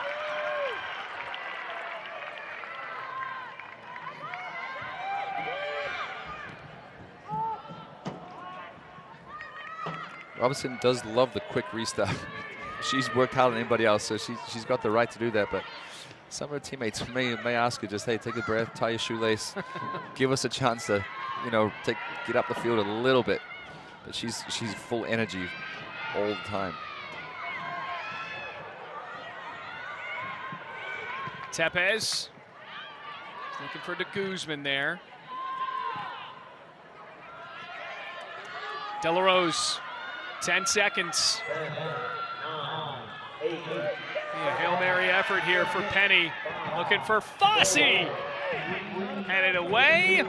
Robertson does love the quick restart. She's worked harder than anybody else, so she's got the right to do that. But some of her teammates may ask her just, hey, take a breath, tie your shoelace, give us a chance to, you know, get up the field a little bit. But she's full energy all the time. Tepez looking for de Guzman there. De La Rose, 10 seconds. Yeah, Hail Mary effort here for Penny. Looking for Fossey. Headed away.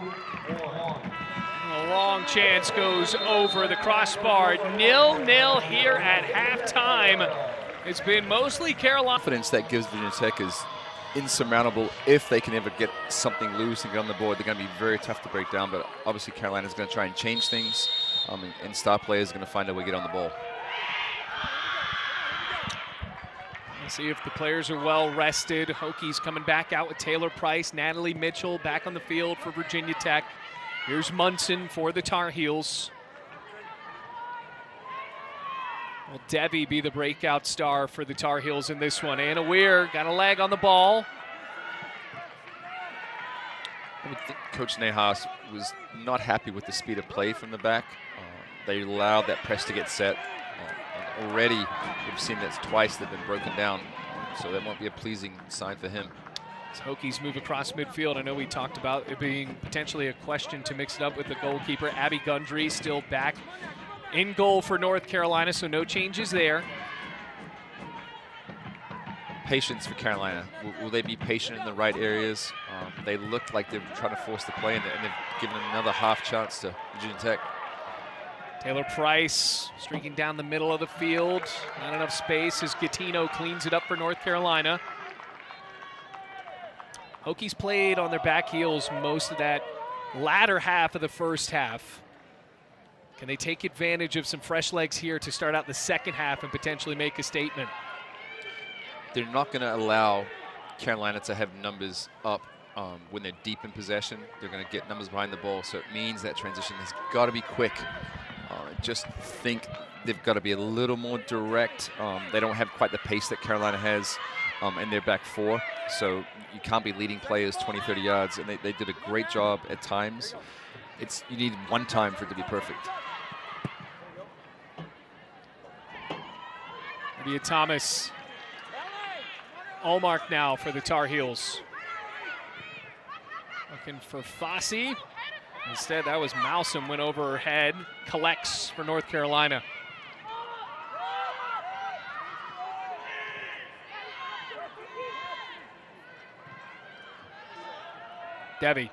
A long chance goes over the crossbar. 0-0 here at halftime. It's been mostly Carolina. Confidence that gives Virginia Tech is insurmountable if they can ever get something loose and get on the board. They're going to be very tough to break down, but obviously Carolina's going to try and change things, and star players are going to find a way to get on the ball. Let's see if the players are well rested. Hokies coming back out with Taylor Price, Natalie Mitchell back on the field for Virginia Tech. Here's Munson for the Tar Heels. Will Debbie be the breakout star for the Tar Heels in this one? Anna Weir got a leg on the ball. I would think Coach Nahas was not happy with the speed of play from the back. They allowed that press to get set. And already we've seen that twice they've been broken down. So that won't be a pleasing sign for him. As Hokies move across midfield, I know we talked about it being potentially a question to mix it up with the goalkeeper. Abby Gundry still back in goal for North Carolina, so no changes there. Patience for Carolina. Will they be patient in the right areas? They look like they're trying to force the play, and they've given another half chance to Virginia Tech. Taylor Price streaking down the middle of the field. Not enough space as Gattino cleans it up for North Carolina. Hokies played on their back heels most of that latter half of the first half. Can they take advantage of some fresh legs here to start out the second half and potentially make a statement? They're not going to allow Carolina to have numbers up when they're deep in possession. They're going to get numbers behind the ball, so it means that transition has got to be quick. Just think they've got to be a little more direct. They don't have quite the pace that Carolina has in their back four, so you can't be leading players 20, 30 yards, and they did a great job at times. You need one time for it to be perfect. Olivia Thomas. Allmark now for the Tar Heels. Looking for Fossey. Instead, that was Mousom, went over her head. Collects for North Carolina. Debbie.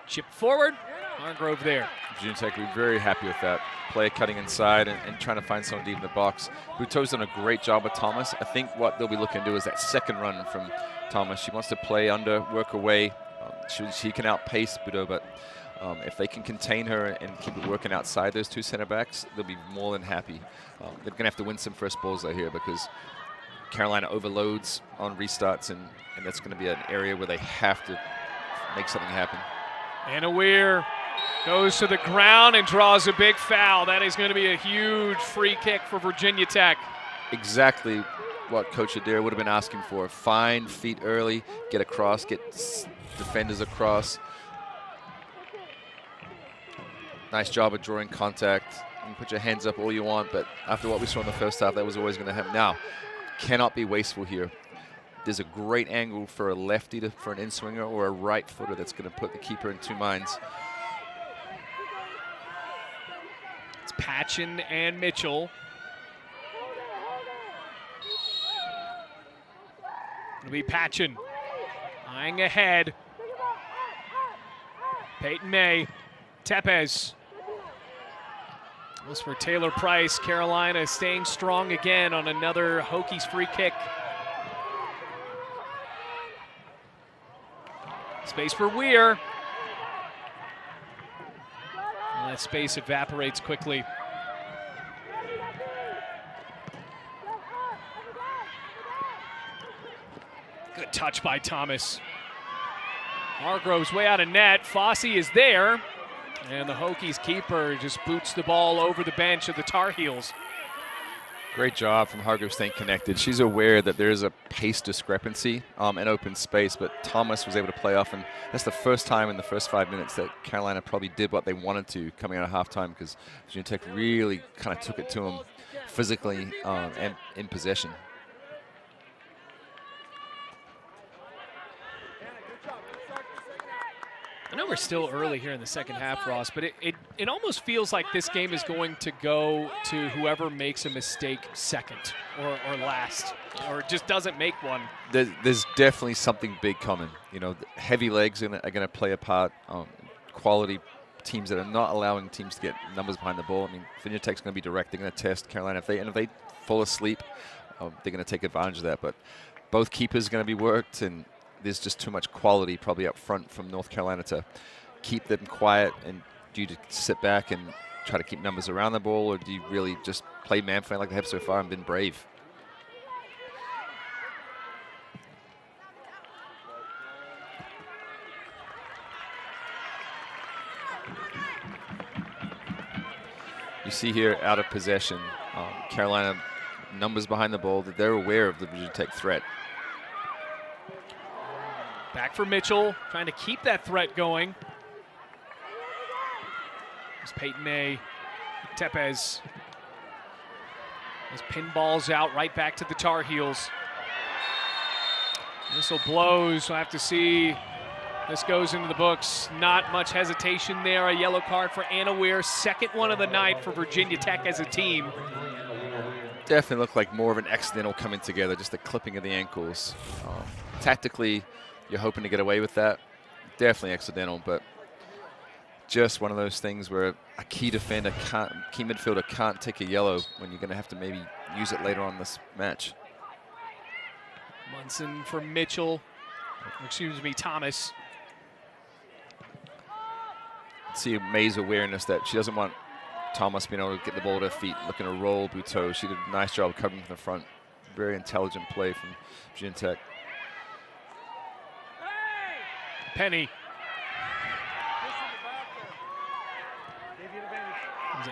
Chip forward. Hargrove there. Virginia Tech will be very happy with that. Player cutting inside and trying to find someone deep in the box. Buteau's done a great job with Thomas. I think what they'll be looking to do is that second run from Thomas. She wants to play under, work away. She can outpace Buteau, but if they can contain her and keep it working outside those two center backs, they'll be more than happy. They're going to have to win some first balls out here because Carolina overloads on restarts, and that's going to be an area where they have to make something happen. Anna Weir goes to the ground and draws a big foul. That is going to be a huge free kick for Virginia Tech. Exactly what Coach Adair would have been asking for. Find feet early, get across, get defenders across. Nice job of drawing contact. You can put your hands up all you want, but after what we saw in the first half, that was always going to happen. Now, cannot be wasteful here. There's a great angle for a lefty for an in-swinger or a right footer that's going to put the keeper in two minds. It's Patchen and Mitchell. It'll be Patchen. Eyeing ahead. Peyton May. Tepes. This for Taylor Price. Carolina staying strong again on another Hokies free kick. Space for Weir. And that space evaporates quickly. Good touch by Thomas. Hargrove's way out of net. Fosse is there. And the Hokies keeper just boots the ball over the bench of the Tar Heels. Great job from Hargrove staying connected. She's aware that there is a pace discrepancy in open space, but Thomas was able to play off, and that's the first time in the first 5 minutes that Carolina probably did what they wanted to coming out of halftime, because Virginia Tech really kind of took it to them physically and in possession. I know we're still early here in the second half, Ross, but it almost feels like this game is going to go to whoever makes a mistake second or last, or just doesn't make one. There's definitely something big coming. You know, heavy legs are going to play a part. Quality teams that are not allowing teams to get numbers behind the ball. I mean, Virginia Tech's going to be direct. They're going to test Carolina. If they fall asleep, they're going to take advantage of that. But both keepers are going to be worked, and there's just too much quality probably up front from North Carolina to keep them quiet. And do you just sit back and try to keep numbers around the ball, or do you really just play man for man like they have so far and been brave? You see here out of possession, Carolina numbers behind the ball, that they're aware of the Virginia Tech threat. Back for Mitchell, trying to keep that threat going. There's Peyton May, Tepes. As pinballs out right back to the Tar Heels. Whistle blows, we'll have to see. This goes into the books. Not much hesitation there. A yellow card for Anna Weir, second one of the night for Virginia Tech as a team. Definitely looked like more of an accidental coming together, just the clipping of the ankles. Tactically, you're hoping to get away with that. Definitely accidental, but just one of those things where a key defender, key midfielder can't take a yellow when you're going to have to maybe use it later on this match. Munson for Mitchell, excuse me, Thomas. See May's awareness that she doesn't want Thomas being able to get the ball at her feet, looking to roll Buteau. She did a nice job covering from the front. Very intelligent play from Virginia Tech. Penny.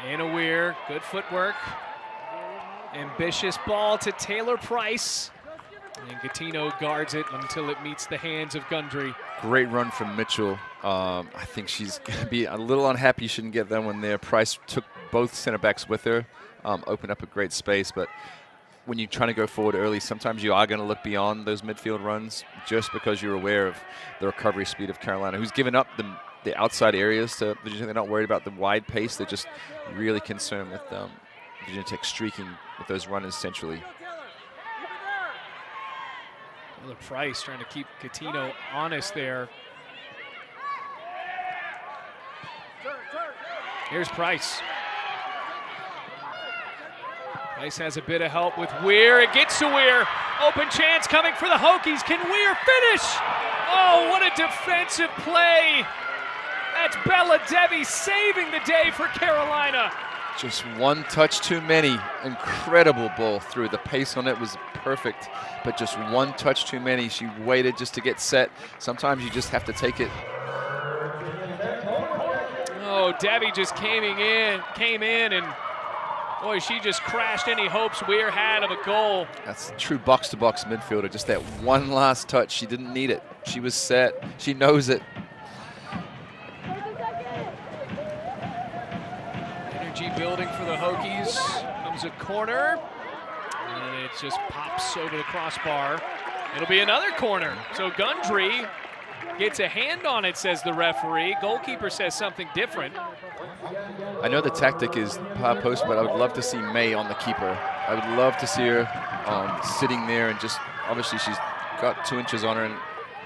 Anna Weir, good footwork. Ambitious ball to Taylor Price. And Gattino guards it until it meets the hands of Gundry. Great run from Mitchell. I think she's going to be a little unhappy she didn't get that one there. Price took both center backs with her, opened up a great space, but when you're trying to go forward early, sometimes you are going to look beyond those midfield runs just because you're aware of the recovery speed of Carolina, who's given up the outside areas to Virginia. They're not worried about the wide pace. They're just really concerned with Virginia Tech streaking with those runners centrally. Taylor Price trying to keep Gattino honest there. Here's Price. Price has a bit of help with Weir. It gets to Weir. Open chance coming for the Hokies. Can Weir finish? Oh, what a defensive play. That's Bella Debbie saving the day for Carolina. Just one touch too many. Incredible ball through. The pace on it was perfect, but just one touch too many. She waited just to get set. Sometimes you just have to take it. Oh, Debbie just came in, and boy, she just crashed any hopes Weir had of a goal. That's a true box-to-box midfielder. Just that one last touch. She didn't need it. She was set. She knows it. Energy building for the Hokies. Comes a corner, and it just pops over the crossbar. It'll be another corner. So Gundry gets a hand on it, says the referee. Goalkeeper says something different. I know the tactic is high post, but I would love to see May on the keeper. I would love to see her sitting there and just, obviously she's got 2 inches on her, and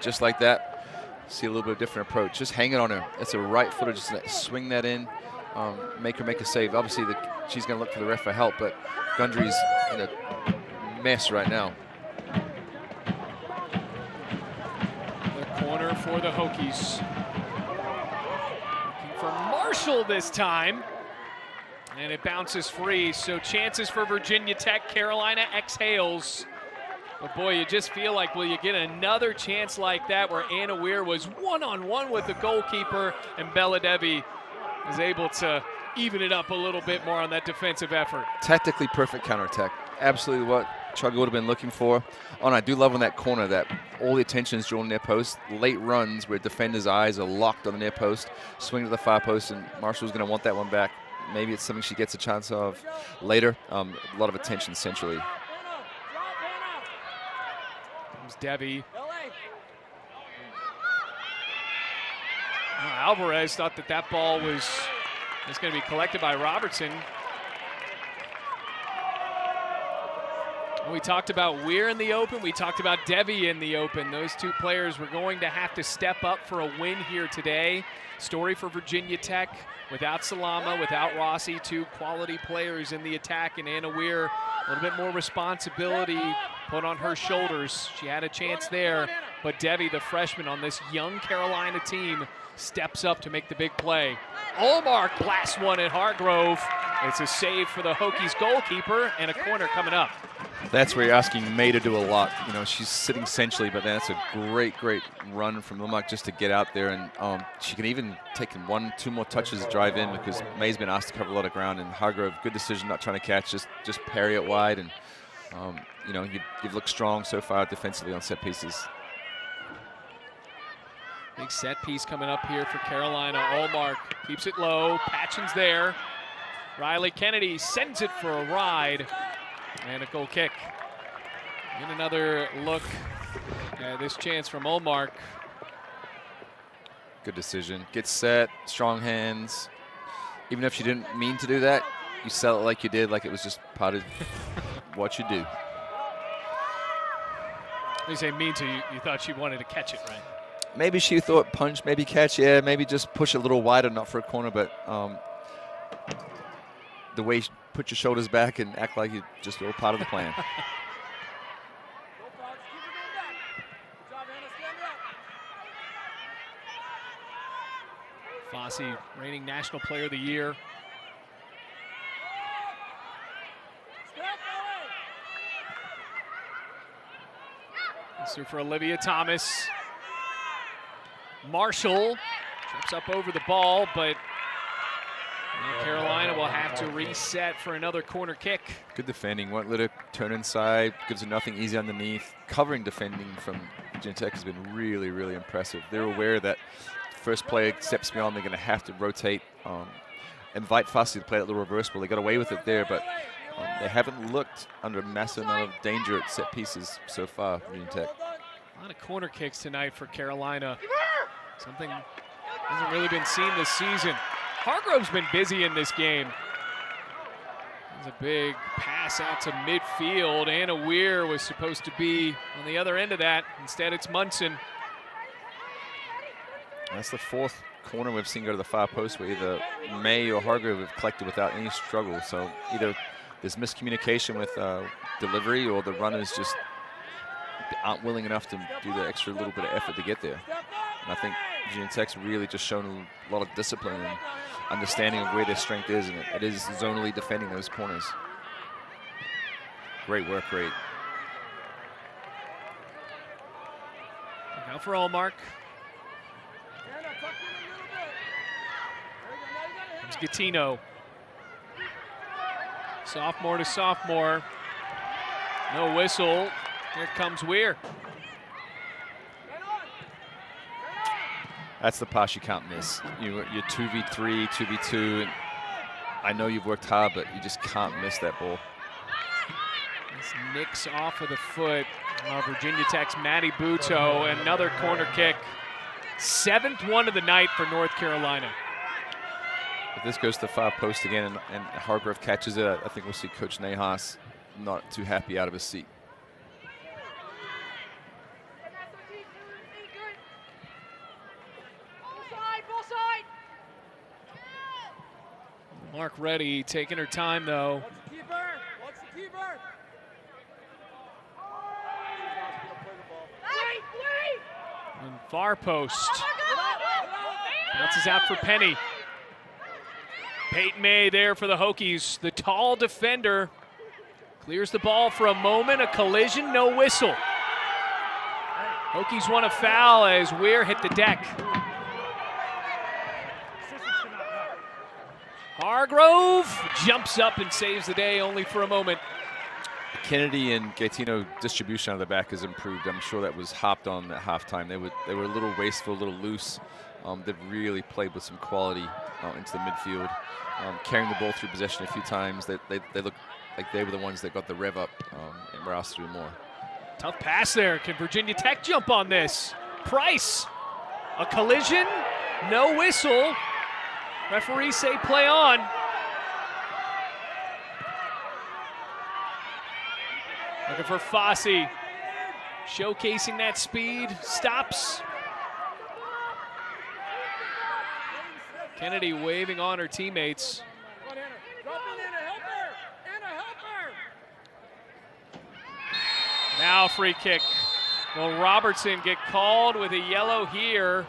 just like that, see a little bit of different approach. Just hang it on her. That's a right footer. Just swing that in, make her make a save. Obviously, she's going to look for the ref for help, but Gundry's in a mess right now. The corner for the Hokies. Looking for Marshall this time. And it bounces free, so chances for Virginia Tech. Carolina exhales. But boy, you just feel like, will you get another chance like that where Anna Weir was one-on-one with the goalkeeper and Bella Devi is able to even it up a little bit more on that defensive effort. Tactically perfect counterattack. Absolutely what Chugga would have been looking for. Oh, and I do love on that corner that all the attention is drawn near post. Late runs where defenders' eyes are locked on the near post. Swing to the far post, and Marshall's going to want that one back. Maybe it's something she gets a chance of later. A lot of attention centrally. Comes Devi. Alvarez thought that ball was going to be collected by Robertson. We talked about Weir in the open. We talked about Devi in the open. Those 2 players were going to have to step up for a win here today. Story for Virginia Tech. Without Salama, without Rossi, 2 quality players in the attack, and Anna Weir, a little bit more responsibility put on her shoulders. She had a chance there, but Devi, the freshman on this young Carolina team, steps up to make the big play. Olmark blasts one at Hargrove. It's a save for the Hokies goalkeeper, and a corner coming up. That's where you're asking May to do a lot. You know, she's sitting centrally, but that's a great run from Olmark just to get out there, and she can even take 1-2 more touches to drive in because May's been asked to cover a lot of ground, and Hargrove, good decision not trying to catch, just parry it wide, and you know, you've looked strong so far defensively on set pieces. Big set piece coming up here for Carolina. Olmark keeps it low. Patchen's there. Riley Kennedy sends it for a ride. And a goal kick. And another look at this chance from Olmark. Good decision. Get set, strong hands. Even if she didn't mean to do that, you sell it like you did, like it was just part of what you do. You say mean to, you thought she wanted to catch it, right? Maybe she thought punch, maybe catch, yeah, maybe just push a little wider, not for a corner, but the way you put your shoulders back and act like you're just all part of the plan. Fossey, reigning National Player of the Year. This is for Olivia Thomas. Marshall trips up over the ball, but Carolina will have to reset for another corner kick. Good defending. Won't let her turn inside. Gives her nothing easy underneath. Covering defending from Virginia Tech has been really, really impressive. They're aware that first player steps beyond, they're going to have to rotate. Invite Fossey to play that little reverse ball. They got away with it there, but they haven't looked under a massive amount of danger at set pieces so far, Virginia Tech. A lot of corner kicks tonight for Carolina. Something hasn't really been seen this season. Hargrove's been busy in this game. There's a big pass out to midfield. Anna Weir was supposed to be on the other end of that. Instead, it's Munson. That's the 4th corner we've seen go to the far post where either May or Hargrove have collected without any struggle. So either there's miscommunication with delivery, or the runners just aren't willing enough to do the extra little bit of effort to get there. And I think Virginia Tech's really just shown a lot of discipline and understanding of where their strength is, and it is zonally defending those corners. Great work rate. Now for Olmark. Comes Gattino. Sophomore to sophomore. No whistle. Here comes Weir. That's the pass you can't miss. You're 2v3, 2v2. And I know you've worked hard, but you just can't miss that ball. This nicks off of the foot of Virginia Tech's Maddie Buto. Another corner kick. 7th one of the night for North Carolina. If this goes to the far post again and Hargrove catches it, I think we'll see Coach Nahas not too happy out of his seat. Mark Reddy taking her time, though. Watch the keeper. Watch the keeper. And far post. Bounces out for Penny. Peyton May there for the Hokies. The tall defender clears the ball for a moment. A collision, no whistle. Hokies want a foul as Weir hit the deck. Hargrove jumps up and saves the day, only for a moment. Kennedy and Gaetino distribution out of the back has improved. I'm sure that was hopped on at halftime. They were a little wasteful, a little loose. They've really played with some quality into the midfield, carrying the ball through possession a few times. They look like they were the ones that got the rev up and were asked to do more. Tough pass there. Can Virginia Tech jump on this? Price. A collision, no whistle. Referees say play on. Looking for Fossey. Showcasing that speed. Stops. Kennedy waving on her teammates. Now free kick. Will Robertson get called with a yellow here?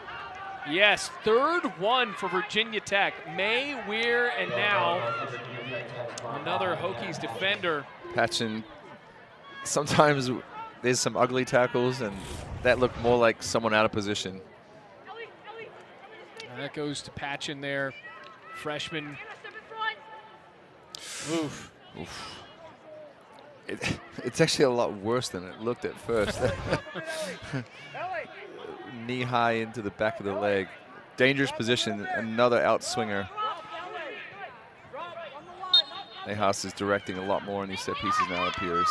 Yes, third one for Virginia Tech. May, Weir, and now another Hokies defender. Patchen, sometimes there's some ugly tackles, and that looked more like someone out of position. That goes to Patchen there, freshman. Oof. Oof. It's actually a lot worse than it looked at first. Knee high into the back of the leg. Dangerous position, another outswinger. Nehas is directing a lot more in these set pieces now, it appears.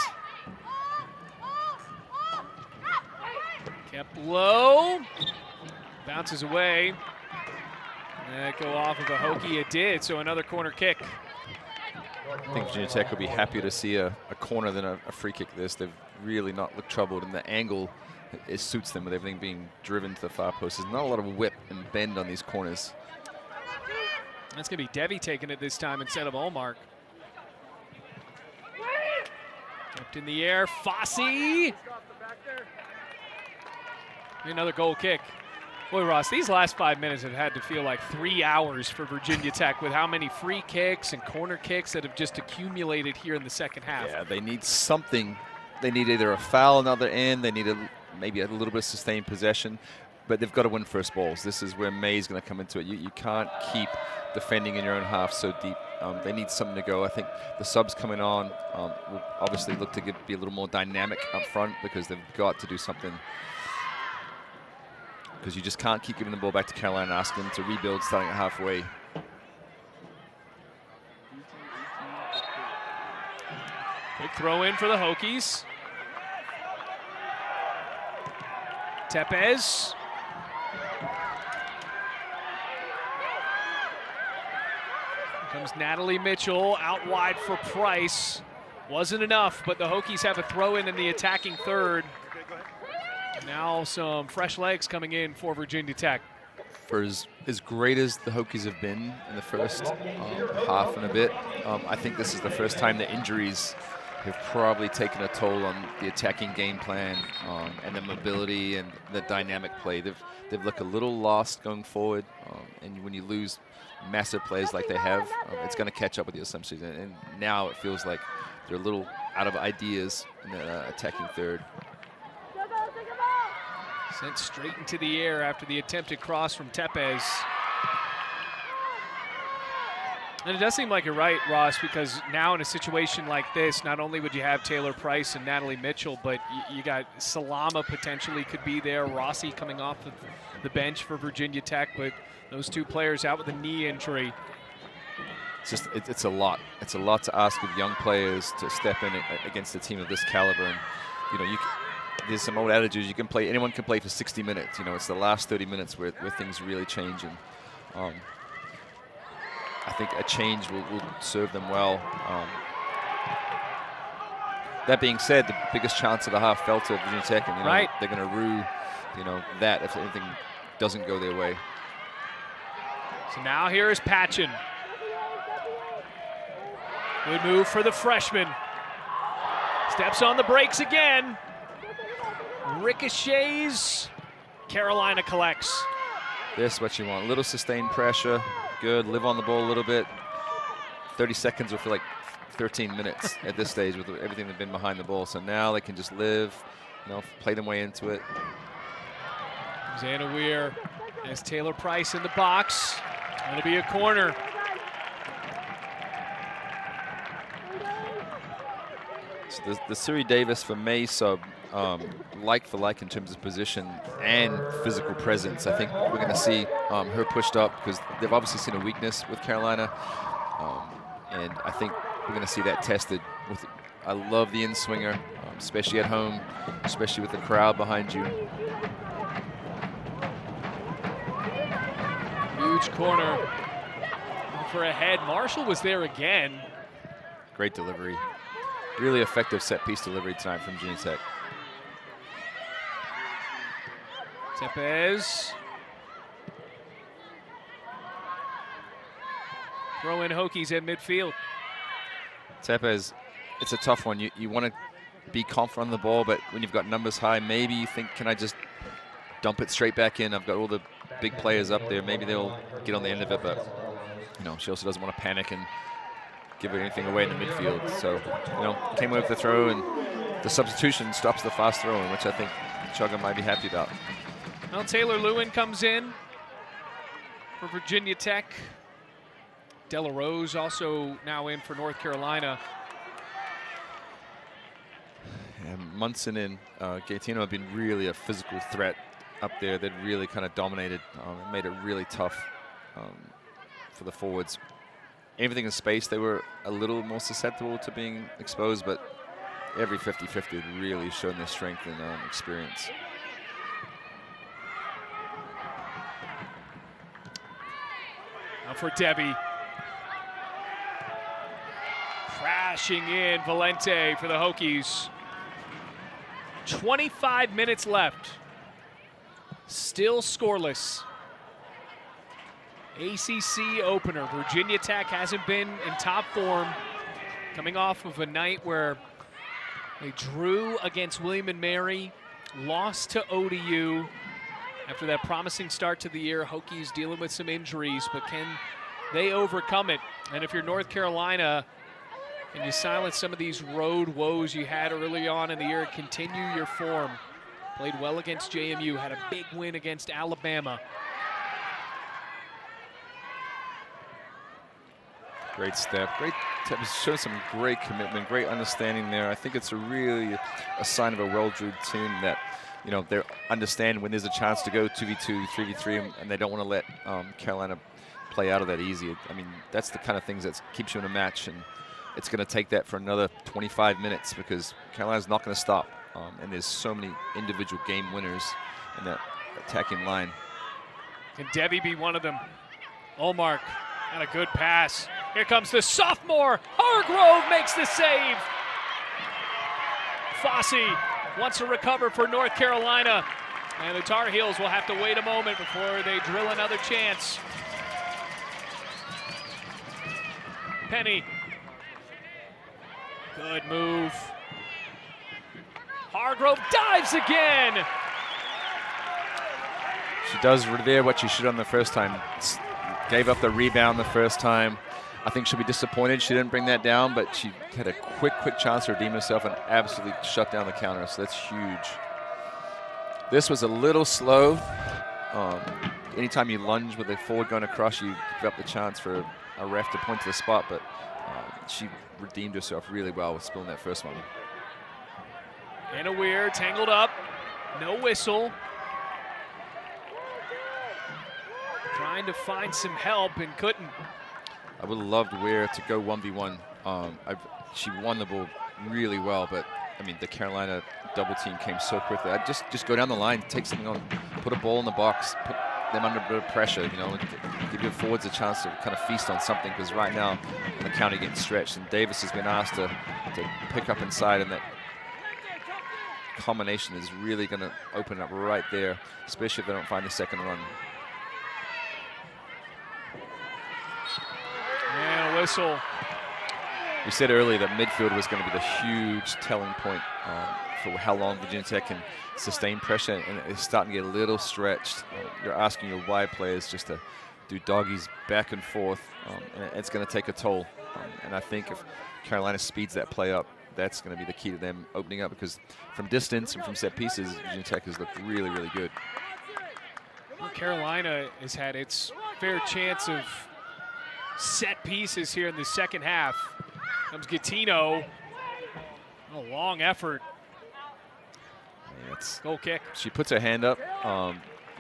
Kept low, bounces away. That go off of a Hokie, it did, so another corner kick. I think Virginia Tech will be happier to see a corner than a free kick this. They've really not looked troubled, and the angle, it suits them with everything being driven to the far post. There's not a lot of whip and bend on these corners. That's going to be Debbie taking it this time instead of Allmark. Kept in the air, Fossey. Another goal kick. Boy, Ross, these last 5 minutes have had to feel like 3 hours for Virginia Tech with how many free kicks and corner kicks that have just accumulated here in the second half. Yeah, they need something. They need either a foul on the other end, they need maybe a little bit of sustained possession, but they've got to win first balls. This is where May's going to come into it. You can't keep defending in your own half so deep. They need something to go. I think the subs coming on will obviously look to be a little more dynamic up front because they've got to do something. Because you just can't keep giving the ball back to Carolina and asking them to rebuild starting at halfway. Quick throw in for the Hokies. Tepez. Here comes Natalie Mitchell out wide for Price. Wasn't enough, but the Hokies have a throw in the attacking third. Now some fresh legs coming in for Virginia Tech. For as great as the Hokies have been in the first half and a bit, I think this is the first time the injuries have probably taken a toll on the attacking game plan and the mobility and the dynamic play. They've looked a little lost going forward, and when you lose massive plays like they have, it's going to catch up with you at some season. And now it feels like they're a little out of ideas in the attacking third. Sent straight into the air after the attempted cross from Tepez. And it does seem like you're right, Ross, because now in a situation like this, not only would you have Taylor Price and Natalie Mitchell, but you got Salama potentially could be there, Rossi coming off of the bench for Virginia Tech, but those two players out with a knee injury. It's a lot. It's a lot to ask of young players to step in against a team of this caliber. And there's some old adages. Anyone can play for 60 minutes. It's the last 30 minutes where things really change. And I think a change will serve them well. That being said, the biggest chance of the half fell to Virginia Tech, and they're going to rue, that if anything doesn't go their way. So now here is Patchen. Good move for the freshman. Steps on the brakes again. Ricochets. Carolina collects. This is what you want. A little sustained pressure. Good. Live on the ball a little bit. 30 seconds will feel like 13 minutes at this stage with everything they've been behind the ball. So now they can just live, play their way into it. Xana Weir has Taylor Price in the box. Going to be a corner. So the Suri Davis for May sub, like for like in terms of position and physical presence. I think we're going to see her pushed up because they've obviously seen a weakness with Carolina. And I think we're going to see that tested. I love the in-swinger, especially at home, especially with the crowd behind you. Huge corner for a head. Marshall was there again. Great delivery. Really effective set-piece delivery tonight from Virginia Tech. Tepez. Throw in Hokies at midfield. Tepez, it's a tough one. You want to be confident on the ball, but when you've got numbers high, maybe you think, can I just dump it straight back in? I've got all the big players up there. Maybe they'll get on the end of it, but she also doesn't want to panic and give anything away in the midfield. So, came away with the throw, and the substitution stops the fast throw, which I think Chugga might be happy about. Well, Taylor Lewin comes in for Virginia Tech. Della Rose also now in for North Carolina. And Munson and Gaetano have been really a physical threat up there. They'd really kind of dominated and made it really tough for the forwards. Everything in space, they were a little more susceptible to being exposed, but every 50-50 had really shown their strength and experience. Now for Debbie. Crashing in Valente for the Hokies. 25 minutes left. Still scoreless. ACC opener. Virginia Tech hasn't been in top form. Coming off of a night where they drew against William & Mary, lost to ODU. After that promising start to the year, Hokies dealing with some injuries, but can they overcome it? And if you're North Carolina, and you silence some of these road woes you had early on in the year, continue your form. Played well against JMU, had a big win against Alabama. Great step, shows some great commitment, great understanding there. I think it's really a sign of a well-drilled team that, they understand when there's a chance to go 2v2, 3v3, and they don't want to let Carolina play out of that easy. I mean, that's the kind of things that keeps you in a match, and it's going to take that for another 25 minutes because Carolina's not going to stop. And there's so many individual game winners in that attacking line. Can Debbie be one of them? Olmark and a good pass. Here comes the sophomore. Hargrove makes the save. Fossey wants to recover for North Carolina. And the Tar Heels will have to wait a moment before they drill another chance. Penny. Good move. Hargrove dives again. She does there what she should on the first time. Gave up the rebound the first time. I think she'll be disappointed she didn't bring that down, but she had a quick chance to redeem herself and absolutely shut down the counter, so that's huge. This was a little slow. Anytime you lunge with a forward going across, you give up the chance for a ref to point to the spot, but she redeemed herself really well with spilling that first one. Anna Weir tangled up, no whistle. Trying to find some help and couldn't. I would have loved Weir to go 1v1. She won the ball really well, but I mean the Carolina double team came so quickly. I'd just go down the line, take something on, put a ball in the box, put them under a bit of pressure, and give your forwards a chance to kind of feast on something, because right now the counter getting stretched, and Davis has been asked to pick up inside, and that combination is really going to open up right there, especially if they don't find the second run. whistle. We said earlier that midfield was going to be the huge telling point for how long Virginia Tech can sustain pressure, and it's starting to get a little stretched. You're asking your wide players just to do doggies back and forth, and it's going to take a toll. And I think if Carolina speeds that play up, that's going to be the key to them opening up, because from distance and from set pieces, Virginia Tech has looked really, really good. Well, Carolina has had its fair chance of set pieces here in the second half. Comes Gattino. A long effort. Goal kick. She puts her hand up.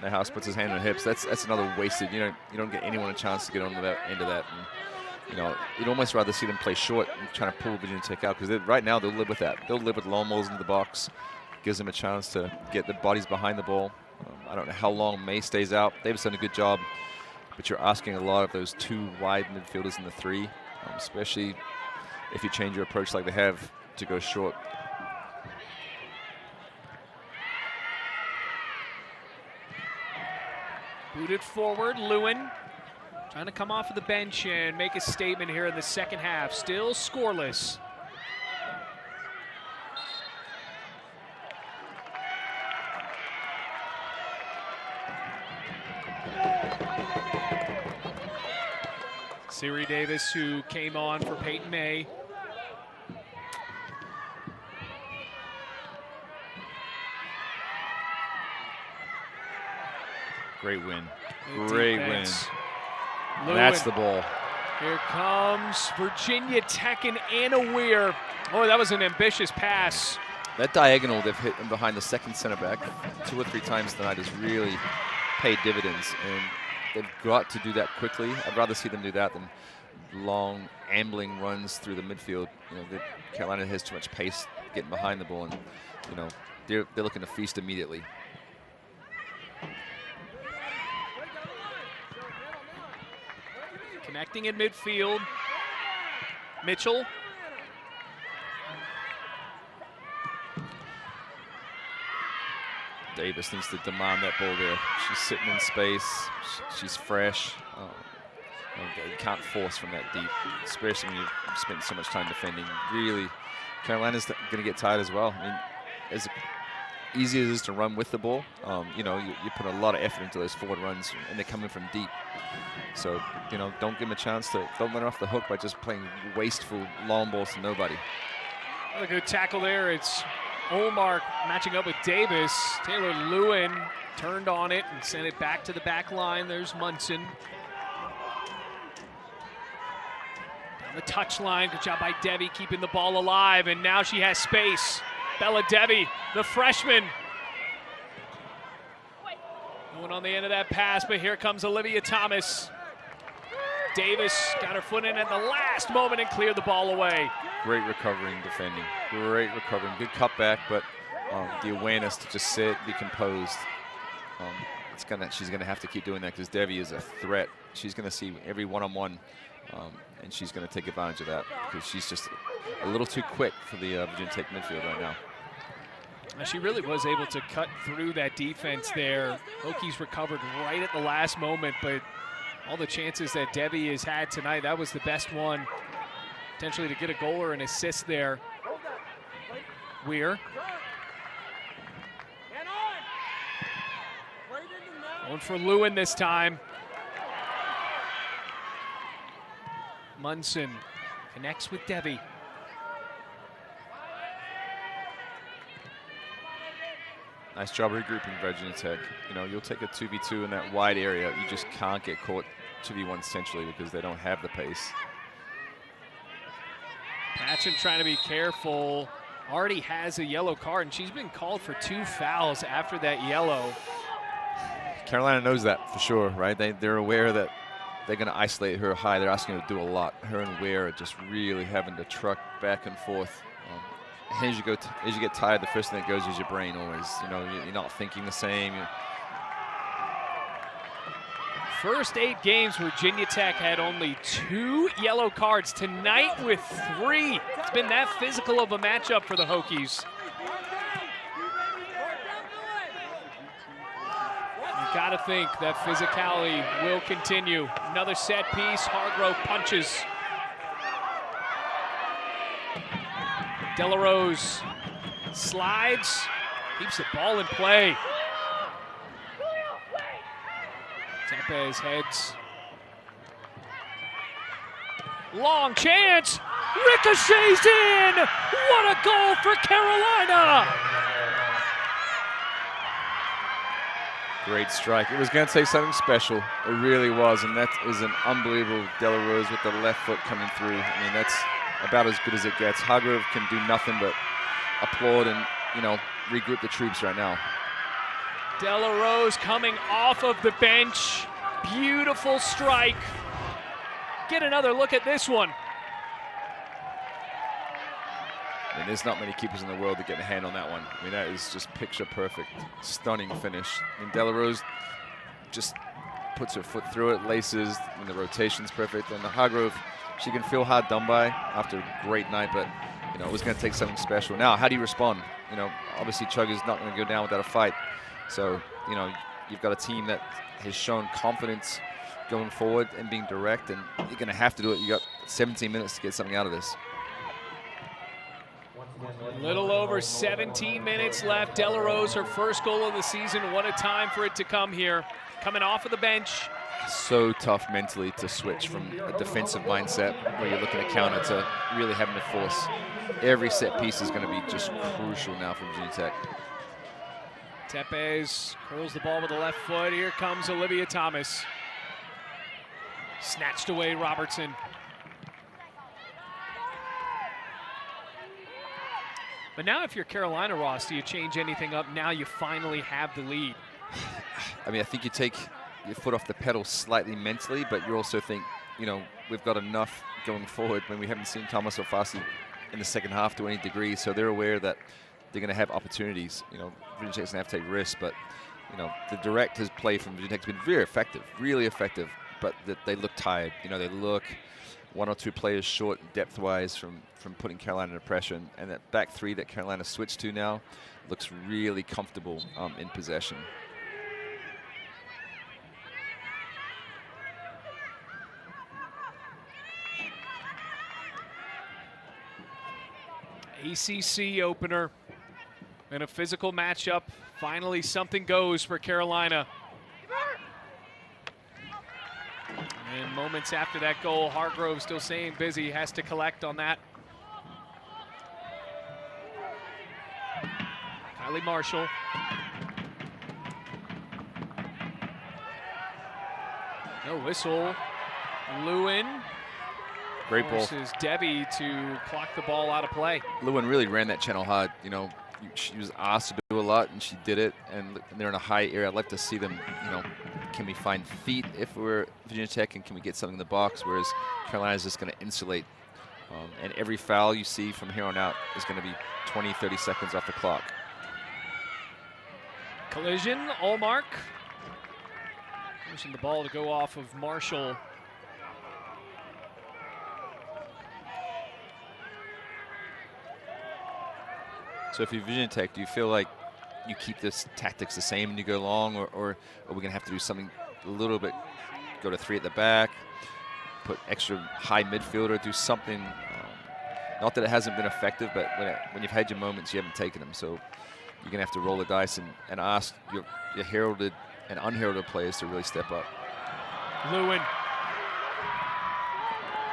The house puts his hand on her hips. That's another wasted. You don't get anyone a chance to get on that end of that. And, you'd almost rather see them play short and trying to pull Virginia Tech out, because right now they'll live with that. They'll live with long balls into the box. Gives them a chance to get the bodies behind the ball. I don't know how long May stays out. They've done a good job, but you're asking a lot of those two wide midfielders in the three, especially if you change your approach like they have to go short. Booted forward, Lewin trying to come off of the bench and make a statement here in the second half. Still scoreless. Siri Davis, who came on for Peyton May. Great win. Great win. That's the ball. Here comes Virginia Tech and Anna Weir. Oh, that was an ambitious pass. That diagonal they've hit in behind the second center back 2 or 3 times tonight has really paid dividends, and they've got to do that quickly. I'd rather see them do that than long, ambling runs through the midfield. Carolina has too much pace getting behind the ball, and they're looking to feast immediately. Connecting in midfield. Mitchell. Davis needs to demand that ball there. She's sitting in space. She's fresh. You can't force from that deep, especially when you've spent so much time defending. Really, Carolina's going to get tired as well. I mean, as easy as it is to run with the ball, you put a lot of effort into those forward runs, and they're coming from deep. So, don't give them a chance to, don't let them off the hook by just playing wasteful long balls to nobody. A good tackle there. It's Olmark matching up with Davis. Taylor Lewin turned on it and sent it back to the back line. There's Munson. Down the touchline. Good job by Devi keeping the ball alive. And now she has space. Bella Devi, the freshman. No one on the end of that pass, but here comes Olivia Thomas. Davis got her foot in at the last moment and cleared the ball away. Great recovering defending. Great recovering. Good cutback, but the awareness to just sit, be composed. She's gonna have to keep doing that, because Devi is a threat. She's gonna see every one-on-one, and she's gonna take advantage of that, because she's just a little too quick for the Virginia Tech midfield right now. She really was able to cut through that defense there. Hokies recovered right at the last moment, but all the chances that Devi has had tonight, that was the best one. Potentially to get a goal or an assist there. Weir. Going for Lewin this time. Munson connects with Devi. Nice job regrouping Virginia Tech. You'll take a 2v2 in that wide area. You just can't get caught 2v1 centrally, because they don't have the pace. Patchen trying to be careful. Already has a yellow card, and she's been called for 2 fouls after that yellow. Carolina knows that for sure, right? They're aware that they're going to isolate her high. They're asking her to do a lot. Her and Weir are just really having to truck back and forth. As you get tired, the first thing that goes is your brain always. You're not thinking the same. First 8 games, Virginia Tech had only 2 yellow cards. Tonight with 3. It's been that physical of a matchup for the Hokies. You got to think that physicality will continue. Another set piece. Hargrove punches. De La Rose slides, keeps the ball in play. Tepes heads. Long chance, ricochets in! What a goal for Carolina! Great strike. It was going to take something special. It really was, and that is an unbelievable De La Rose with the left foot coming through. I mean, that's about as good as it gets. Hargrove can do nothing but applaud and, you know, regroup the troops right now. De La Rose coming off of the bench. Beautiful strike. Get another look at this one. I mean, there's not many keepers in the world that get a hand on that one. I mean, that is just picture perfect. Stunning finish. And De La Rose just puts her foot through it, laces, and the rotation's perfect. And the Hargrove, she can feel hard done by after a great night, but, you know, it was going to take something special. Now, how do you respond? You know, obviously Chugga's not going to go down without a fight. So, you know, you've got a team that has shown confidence going forward and being direct, and you're going to have to do it. You got 17 minutes to get something out of this. A little over 17 minutes left. De La Rose, her first goal of the season. What a time for it to come here. Coming off of the bench. So tough mentally to switch from a defensive mindset where you're looking to counter to really having to force. Every set piece is going to be just crucial now for Virginia Tech. Tepes curls the ball with the left foot. Here comes Olivia Thomas. Snatched away Robertson. But now if you're Carolina, Ross, do you change anything up? Now you finally have the lead. I mean, I think you take your foot off the pedal slightly mentally, but you also think, you know, we've got enough going forward when we haven't seen Thomas or Fassi in the second half to any degree, so they're aware that they're going to have opportunities. You know, Virginia Tech's going to have to take risks, but, you know, the direct play from Virginia Tech's been very effective, really effective, but they look tired. You know, they look one or two players short depth-wise from putting Carolina under pressure, and that back three that Carolina switched to now looks really comfortable in possession. ACC opener and a physical matchup. Finally, something goes for Carolina. And moments after that goal, Hargrove still staying busy, has to collect on that. Kylie Marshall. No whistle. Lewin. Great ball. Forces Debbie to clock the ball out of play. Lewin really ran that channel hard. You know, she was asked to do a lot, and she did it. And they're in a high area. I'd like to see them, you know, can we find feet if we're Virginia Tech, and can we get something in the box, whereas Carolina's just going to insulate. And every foul you see from here on out is going to be 20, 30 seconds off the clock. Collision, Allmark. Pushing the ball to go off of Marshall. So if you're Virginia Tech, do you feel like you keep this tactics the same and you go long, or are we going to have to do something a little bit, go to three at the back, put extra high midfielder, do something? Not that it hasn't been effective, but when you've had your moments, you haven't taken them. So you're going to have to roll the dice and ask your heralded and unheralded players to really step up. Lewin.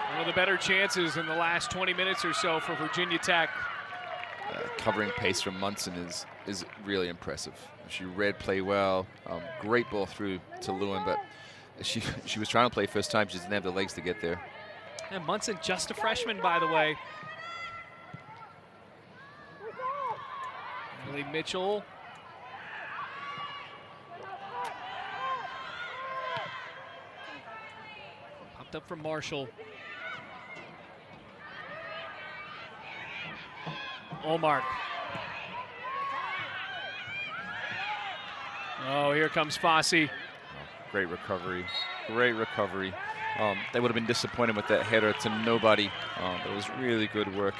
One of the better chances in the last 20 minutes or so for Virginia Tech. Covering pace from Munson is really impressive. She read play well. Great ball through to Lewin, but she was trying to play first time. She didn't have the legs to get there. And Munson just a freshman, by the way. Ellie Mitchell. Popped up from Marshall. Allmark. Oh, here comes Fassi. Great recovery. Great recovery. They would have been disappointed with that header to nobody. It was really good work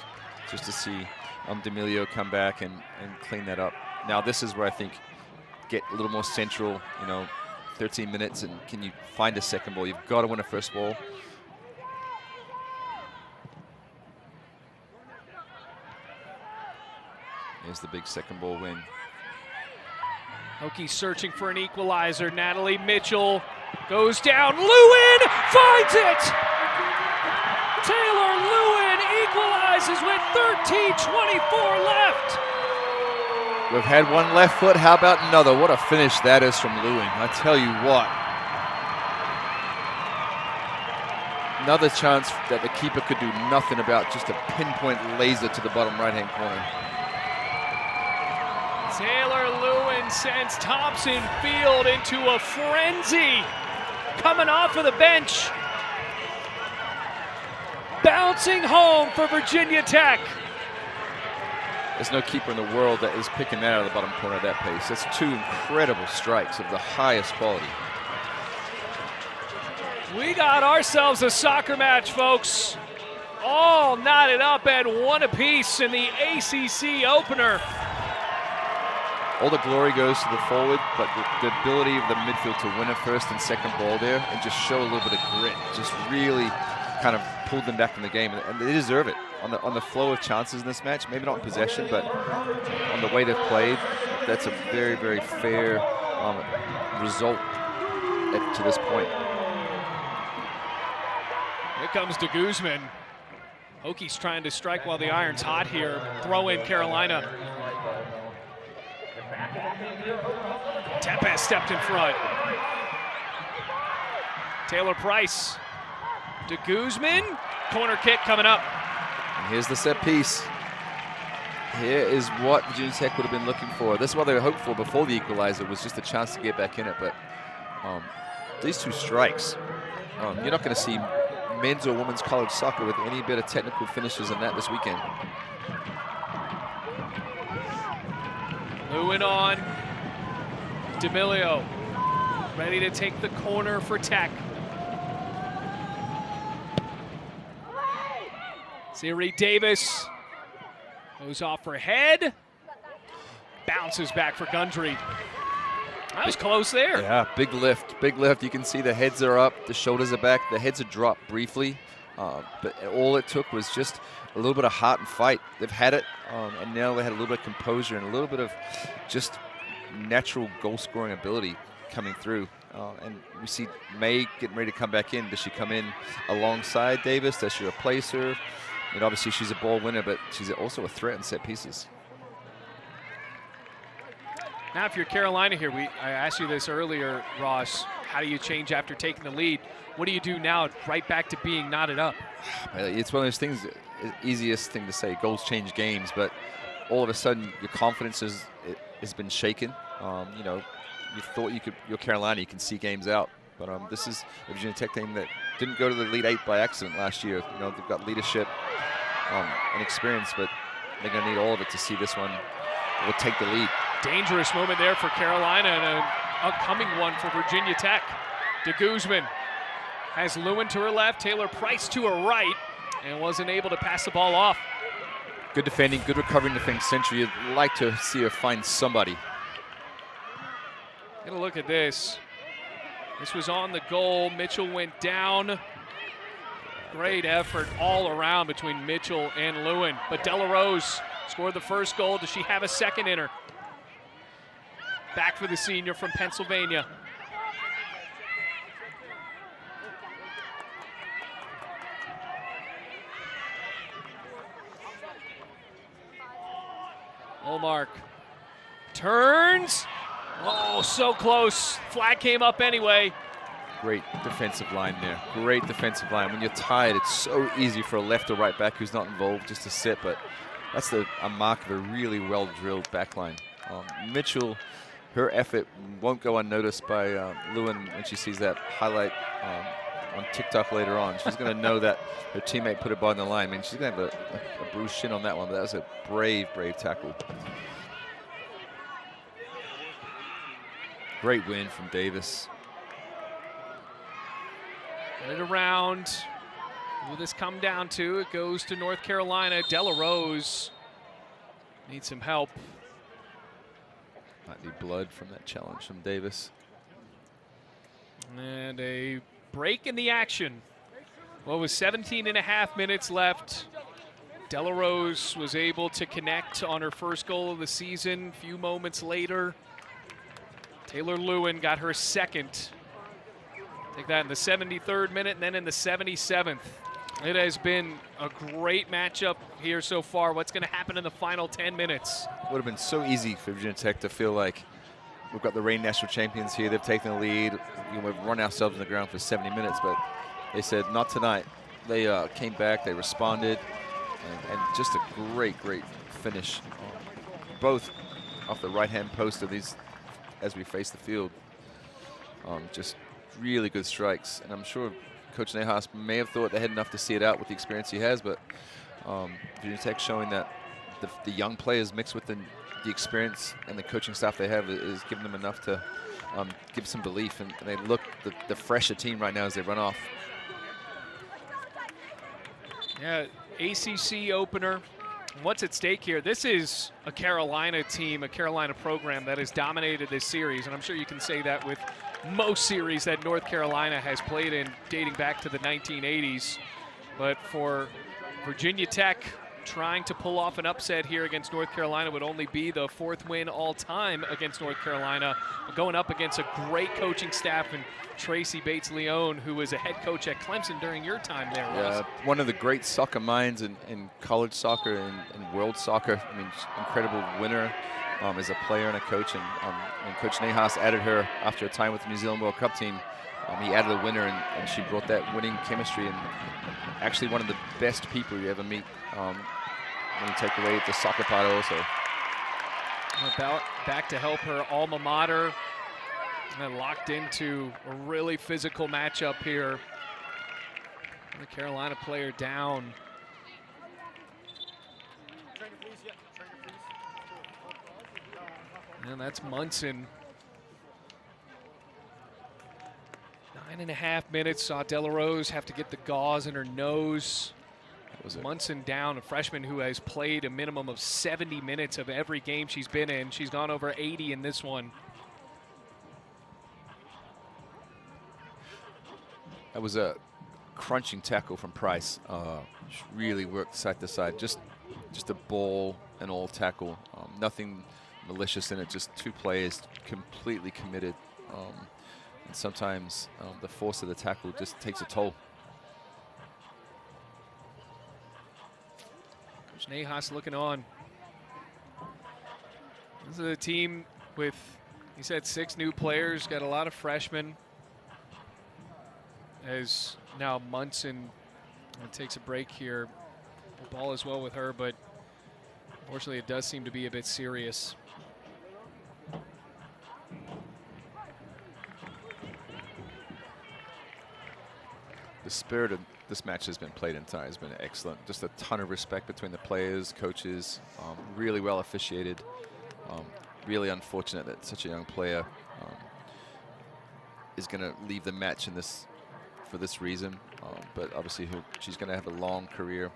just to see D'Amelio come back and clean that up. Now this is where I think get a little more central, you know, 13 minutes, and can you find a second ball? You've got to win a first ball. Here's the big second ball win. Hokies searching for an equalizer. Natalie Mitchell goes down. Lewin finds it! Taylor Lewin equalizes with 13:24 left. We've had one left foot. How about another? What a finish that is from Lewin. I tell you what. Another chance that the keeper could do nothing about, just a pinpoint laser to the bottom right-hand corner. Taylor Lewin sends Thompson Field into a frenzy. Coming off of the bench. Bouncing home for Virginia Tech. There's no keeper in the world that is picking that out of the bottom corner at that pace. That's two incredible strikes of the highest quality. We got ourselves a soccer match, folks. All knotted up at one apiece in the ACC opener. All the glory goes to the forward, but the ability of the midfield to win a first and second ball there and just show a little bit of grit, just really kind of pulled them back in the game, and they deserve it on the flow of chances in this match. Maybe not in possession, but on the way they've played, that's a very, very fair result to this point. Here comes de Guzman. Hokies trying to strike while the iron's hot here. Throw in Carolina. Tepes stepped in front. Taylor Price. De Guzman. Corner kick coming up. And here's the set piece. Here is what Virginia Tech would have been looking for. This is what they were hoping for before the equalizer, was just a chance to get back in it. But these two strikes, you're not going to see men's or women's college soccer with any better technical finishes than that this weekend. Lewin on. D'Amelio ready to take the corner for Tech. Siri Davis goes off her head. Bounces back for Gundry. That was close there. Yeah, big lift, big lift. You can see the heads are up, the shoulders are back, the heads are dropped briefly. But all it took was just a little bit of heart and fight. They've had it, and now they had a little bit of composure and a little bit of just natural goal-scoring ability coming through. And we see May getting ready to come back in. Does she come in alongside Davis? Does she replace her? And obviously she's a ball winner, but she's also a threat in set pieces. Now, if you're Carolina here, I asked you this earlier, Ross. How do you change after taking the lead? What do you do now, right back to being knotted up? It's one of those things, easiest thing to say, goals change games, but all of a sudden your confidence has been shaken. You know, you thought you're Carolina, you can see games out, but this is a Virginia Tech team that didn't go to the Elite Eight by accident last year. You know, they've got leadership and experience, but they're going to need all of it to see this one will take the lead. Dangerous moment there for Carolina and an upcoming one for Virginia Tech. De Guzman has Lewin to her left, Taylor Price to her right, and wasn't able to pass the ball off. Good defending, good recovering defense century. You'd like to see her find somebody. Get a look at this. This was on the goal. Mitchell went down. Great effort all around between Mitchell and Lewin. But Della Rose scored the first goal. Does she have a second in her? Back for the senior from Pennsylvania. Olmark turns. Oh, so close. Flag came up anyway. Great defensive line there. Great defensive line. When you're tired, it's so easy for a left or right back who's not involved just to sit, but that's a mark of a really well-drilled back line. Mitchell, her effort won't go unnoticed by Lewin when she sees that highlight on TikTok later on. She's going to know that her teammate put her ball on the line. I mean, she's going to have a bruised shin on that one, but that was a brave, brave tackle. Great win from Davis. Get it around. Will this come down to? It goes to North Carolina. Della Rose needs some help. Might be blood from that challenge from Davis. And a break in the action. What was 17 and a half minutes left Delarose was able to connect on her first goal of the season. A few moments later, Taylor Lewin got her second. Take that in the 73rd minute and then in the 77th. It has been a great matchup here so far. What's going to happen in the final 10 minutes? It would have been so easy for Virginia Tech to feel like we've got the reigning national champions here. They've taken the lead. We've run ourselves in the ground for 70 minutes, but they said not tonight. They came back, they responded, and just a great finish. Both off the right-hand post of these as we face the field. Just really good strikes, and I'm sure Coach Nahas may have thought they had enough to see it out with the experience he has, but Virginia Tech showing that the young players mixed with the experience and the coaching staff they have is giving them enough to give some belief, and they look the fresher team right now as they run off. Yeah, ACC opener. What's at stake here? This is a Carolina team, a Carolina program that has dominated this series, and I'm sure you can say that with most series that North Carolina has played in dating back to the 1980s. But for Virginia Tech, trying to pull off an upset here against North Carolina would only be the 4th win all time against North Carolina, going up against a great coaching staff and Tracy Bates-Leone, who was a head coach at Clemson during your time there. Yeah, one of the great soccer minds in college soccer and world soccer. I mean, incredible winner as a player and a coach. And Coach Nahas added her after a time with the New Zealand World Cup team. He added a winner, and she brought that winning chemistry, and actually one of the best people you ever meet when you take away the soccer part also. Back to help her alma mater, and locked into a really physical matchup here. The Carolina player down. And that's Munson. 9.5 minutes, saw Delarose have to get the gauze in her nose. Munson down, a freshman who has played a minimum of 70 minutes of every game she's been in. She's gone over 80 in this one. That was a crunching tackle from Price. She really worked side to side. Just a ball and all tackle. Nothing malicious in it. Just two players completely committed. And sometimes the force of the tackle just takes a toll. Coach Nahas looking on. This is a team with, he said, 6 new players, got a lot of freshmen. As now Munson takes a break here. The ball is well with her, but unfortunately it does seem to be a bit serious. The spirit of this match has been played in time has been excellent. Just a ton of respect between the players, coaches, really well officiated. Really unfortunate that such a young player is going to leave the match in this for this reason, but obviously she's going to have a long career,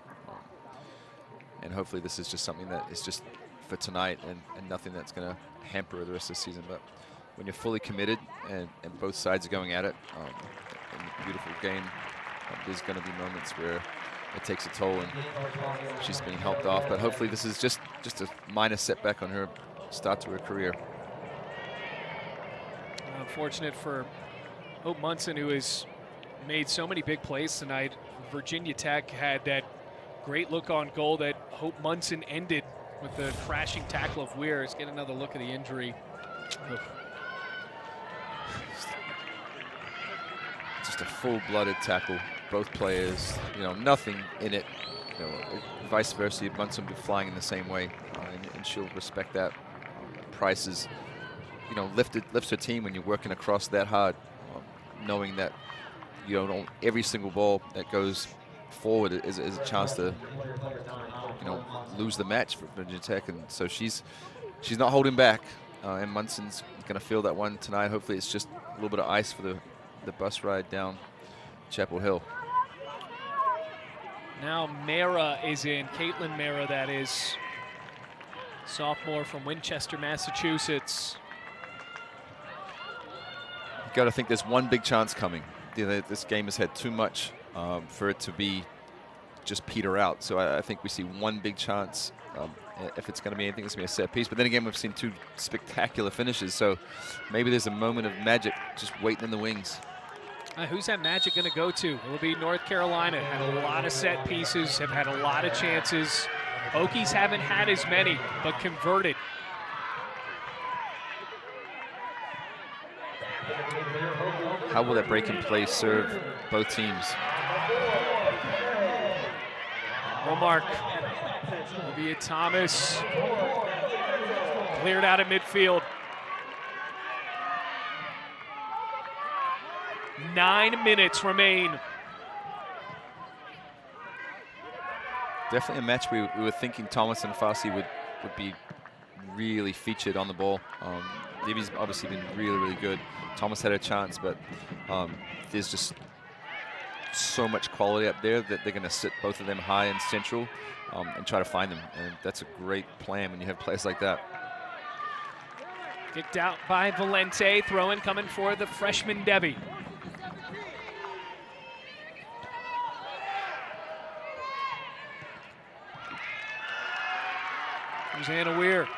and hopefully this is just something that is just for tonight and nothing that's going to hamper the rest of the season. But when you're fully committed and both sides are going at it in a beautiful game, there's going to be moments where it takes a toll and she's being helped off. But hopefully this is just a minor setback on her start to her career. Unfortunate for Hope Munson, who has made so many big plays tonight. Virginia Tech had that great look on goal that Hope Munson ended with the crashing tackle of Weir. Let's get another look at the injury. Just a full-blooded tackle, both players, nothing in it. Vice versa, Munson will be flying in the same way, and she'll respect that. Price is, lifts her team when you're working across that hard, knowing that every single ball that goes forward is a chance to, lose the match for Virginia Tech, and so she's not holding back. And Munson's going to feel that one tonight. Hopefully, it's just a little bit of ice for the bus ride down Chapel Hill. Now Mara is in. Caitlin Mara, that is, sophomore from Winchester, Massachusetts. You've got to think there's one big chance coming. This game has had too much for it to be just peter out. So I think we see one big chance. If it's going to be anything, it's going to be a set piece. But then again, we've seen 2 spectacular finishes. So maybe there's a moment of magic just waiting in the wings. Who's that magic going to go to? It'll be North Carolina. Had a lot of set pieces, have had a lot of chances. Hokies haven't had as many, but converted. How will that break in play serve both teams? Womark, Olivia Thomas, cleared out at midfield. 9 minutes remain. Definitely a match we were thinking Thomas and Farsi would be really featured on the ball. Libby's obviously been really, really good. Thomas had a chance, but there's just so much quality up there that they're going to sit both of them high and central and try to find them. And that's a great plan when you have players like that. Kicked out by Valente. Throw-in coming for the freshman Debbie. Here's Anna Weir.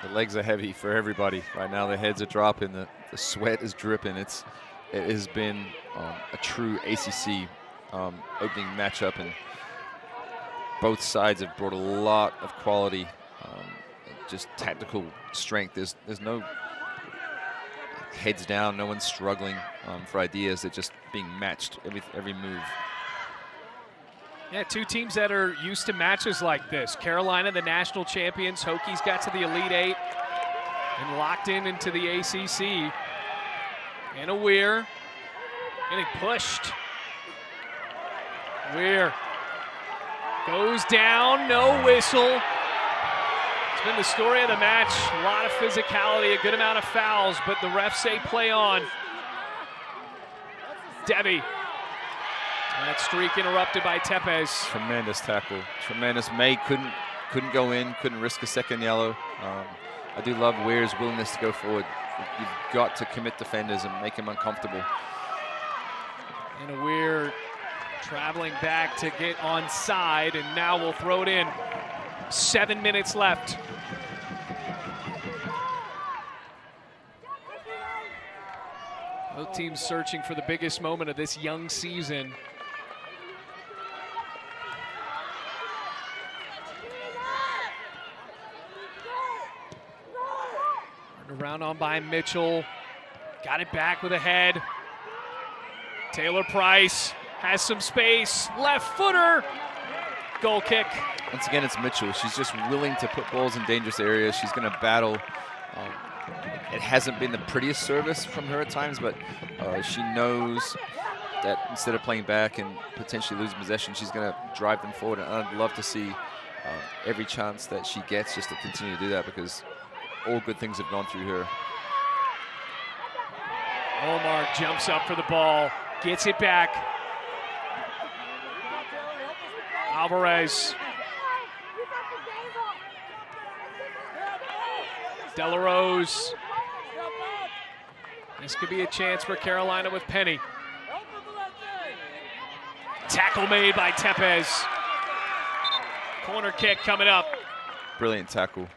The legs are heavy for everybody right now. Their heads are dropping. The sweat is dripping. It has been a true ACC opening matchup, and both sides have brought a lot of quality, just tactical strength. There's no heads down. No one's struggling for ideas. They're just being matched every move. Yeah, 2 teams that are used to matches like this. Carolina, the national champions. Hokies got to the Elite 8 and locked into the ACC. Anna Weir getting pushed. Weir goes down, no whistle. It's been the story of the match. A lot of physicality, a good amount of fouls, but the refs say play on. Debbie. That streak interrupted by Tepes. Tremendous tackle. Tremendous. May couldn't go in, couldn't risk a second yellow. I do love Weir's willingness to go forward. You've got to commit defenders and make them uncomfortable. And Weir traveling back to get onside, and now we'll throw it in. 7 minutes left. Both teams searching for the biggest moment of this young season. Around on by Mitchell. Got it back with a head. Taylor Price has some space. Left footer. Goal kick. Once again, it's Mitchell. She's just willing to put balls in dangerous areas. She's going to battle. It hasn't been the prettiest service from her at times, but she knows that instead of playing back and potentially losing possession, she's going to drive them forward. And I'd love to see every chance that she gets just to continue to do that, because all good things have gone through her. Omar jumps up for the ball, gets it back. Alvarez. Delarose. This could be a chance for Carolina with Penny. Tackle made by Tepes. Corner kick coming up. Brilliant tackle,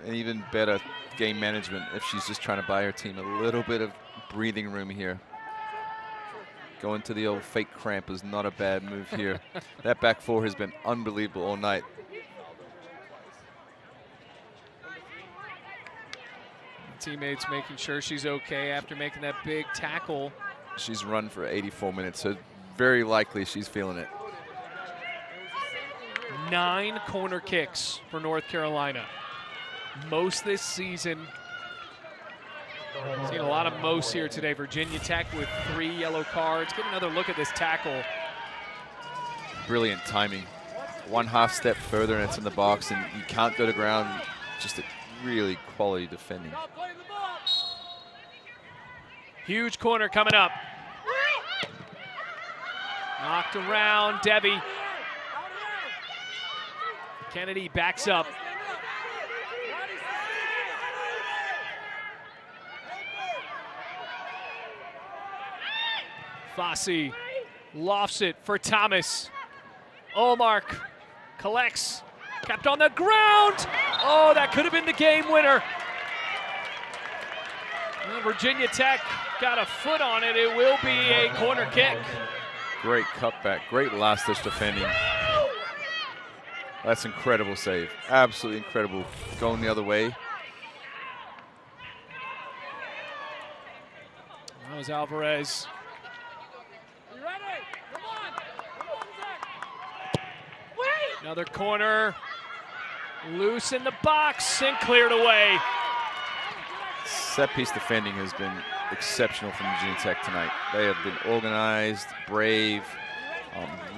and even better game management if she's just trying to buy her team a little bit of breathing room here. Going to the old fake cramp is not a bad move here. That back four has been unbelievable all night. Teammates making sure she's okay after making that big tackle. She's run for 84 minutes, so very likely she's feeling it. 9 corner kicks for North Carolina. Most this season. Seen a lot of most here today. Virginia Tech with 3 yellow cards. Get another look at this tackle. Brilliant timing. One half step further and it's in the box, and you can't go to ground. Just a really quality defending. Huge corner coming up. Knocked around, Debbie. Kennedy backs up. Fossey lofts it for Thomas. Olmark collects, kept on the ground. Oh, that could have been the game winner. Well, Virginia Tech got a foot on it. It will be a corner kick. Great cutback, great last-ditch defending. That's incredible save, absolutely incredible. Going the other way. That was Alvarez. You ready? Come on. Come on, Zach. Wait. Another corner. Loose in the box and cleared away. Set-piece defending has been exceptional from Virginia Tech tonight. They have been organized, brave.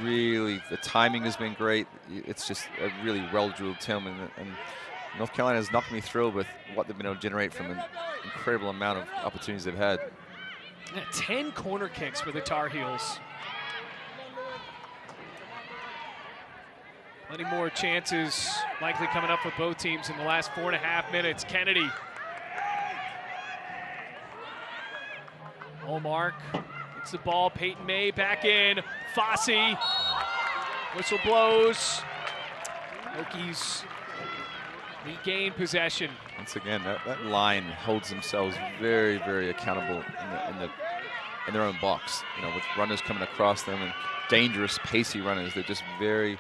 Really, the timing has been great. It's just a really well-drilled team, and North Carolina has knocked me thrilled with what they've been able to generate from an incredible amount of opportunities they've had. Yeah, 10 corner kicks for the Tar Heels. Plenty more chances likely coming up for both teams in the last 4.5 minutes. Kennedy. Olmark gets the ball. Peyton May back in. Fossey. Whistle blows. Hokies regain possession. Once again, that line holds themselves very, very accountable in their own box. You know, with runners coming across them and dangerous, pacey runners. They're just very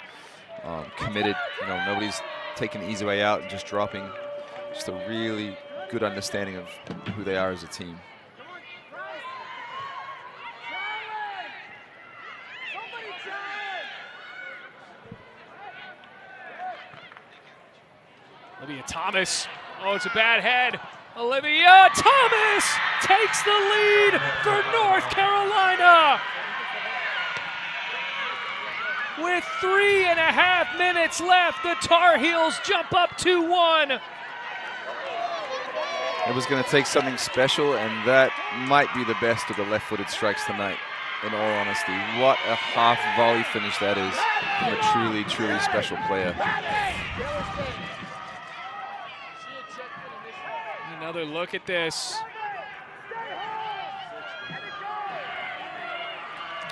committed. You know, nobody's taking the easy way out and just dropping. Just a really good understanding of who they are as a team. Olivia Thomas. Oh, it's a bad head. Olivia Thomas takes the lead for North Carolina. With 3.5 minutes left, the Tar Heels jump up 2-1. It was going to take something special, and that might be the best of the left-footed strikes tonight, in all honesty. What a half volley finish that is from a truly, truly special player. Another look at this.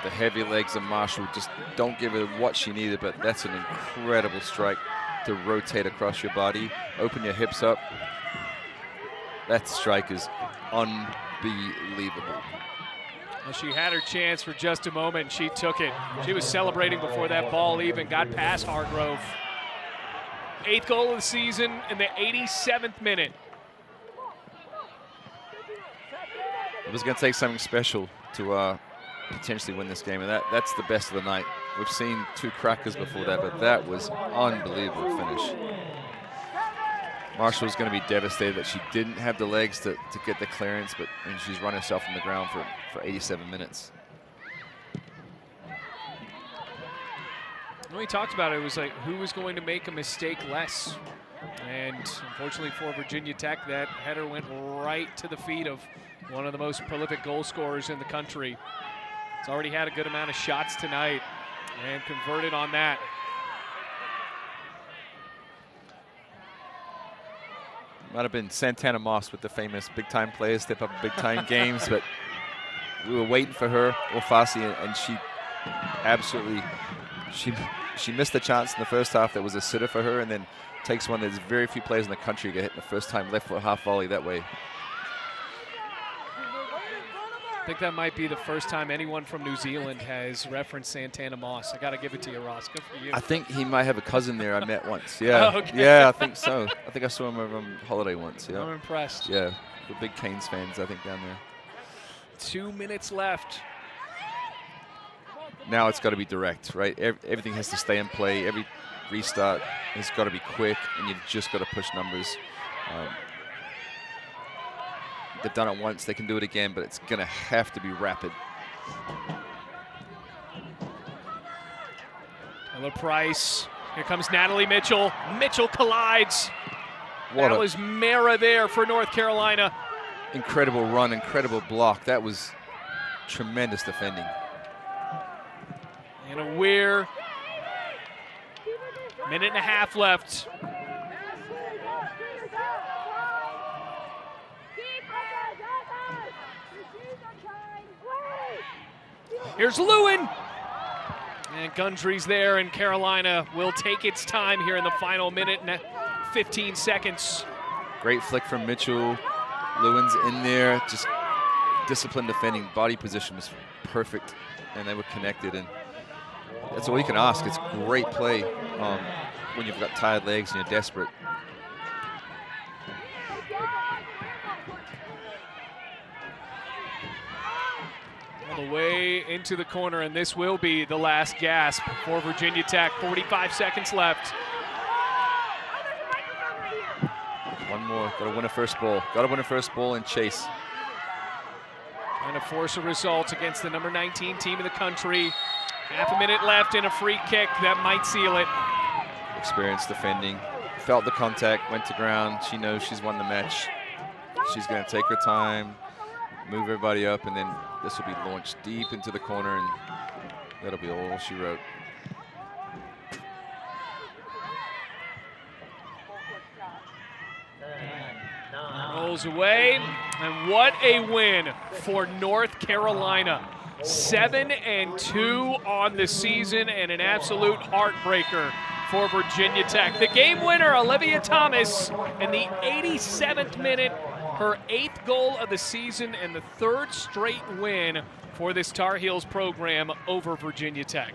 The heavy legs of Marshall just don't give her what she needed, but that's an incredible strike to rotate across your body, open your hips up. That strike is unbelievable. Well, she had her chance for just a moment, and she took it. She was celebrating before that ball even got past Hargrove. 8th goal of the season in the 87th minute. It was going to take something special to potentially win this game, and that's the best of the night. We've seen 2 crackers before that, but that was unbelievable finish. Marshall's going to be devastated that she didn't have the legs to get the clearance, but she's run herself on the ground for 87 minutes. When we talked about it, it was like who was going to make a mistake less. And unfortunately for Virginia Tech, that header went right to the feet of one of the most prolific goal scorers in the country. He's already had a good amount of shots tonight and converted on that. Might have been Santana Moss with the famous big-time players step up in big-time games, but we were waiting for her, or Fossey, and she absolutely, she missed the chance in the first half that was a sitter for her, and then takes one. There's very few players in the country get hit in the first time left foot half volley that way. I think that might be the first time anyone from New Zealand has referenced Santana Moss. I got to give it to you, Ross. Good for you. I think he might have a cousin there I met once. Yeah, Oh, okay. Yeah, I think so. I think I saw him over on holiday once. Yeah, I'm impressed. Yeah, the big Canes fans, I think, down there. 2 minutes left. Now it's got to be direct, right? Everything has to stay in play. Every restart has got to be quick, and you've just got to push numbers. They've done it once, they can do it again, but it's going to have to be rapid. Taylor Price. Here comes Natalie Mitchell. Mitchell collides. That was Mara there for North Carolina. Incredible run, incredible block. That was tremendous defending. And a Weir. 1.5 minutes left. Here's Lewin. And Gundry's there, and Carolina will take its time here in the final minute and 15 seconds. Great flick from Mitchell. Lewin's in there, just disciplined defending. Body position was perfect, and they were connected. And that's all you can ask. It's great play when you've got tired legs and you're desperate. All the way into the corner, and this will be the last gasp for Virginia Tech. 45 seconds left. One more. Got to win a first ball. Got to win a first ball and chase. Trying to force a result against the number 19 team in the country. Half a minute left and a free kick that might seal it. Experienced defending. Felt the contact, went to ground. She knows she's won the match. She's going to take her time, move everybody up, and then this will be launched deep into the corner, and that'll be all she wrote. Rolls away, and what a win for North Carolina. 7-2 on the season, and an absolute heartbreaker for Virginia Tech. The game winner, Olivia Thomas, in the 87th minute, her 8th goal of the season and the 3rd straight win for this Tar Heels program over Virginia Tech.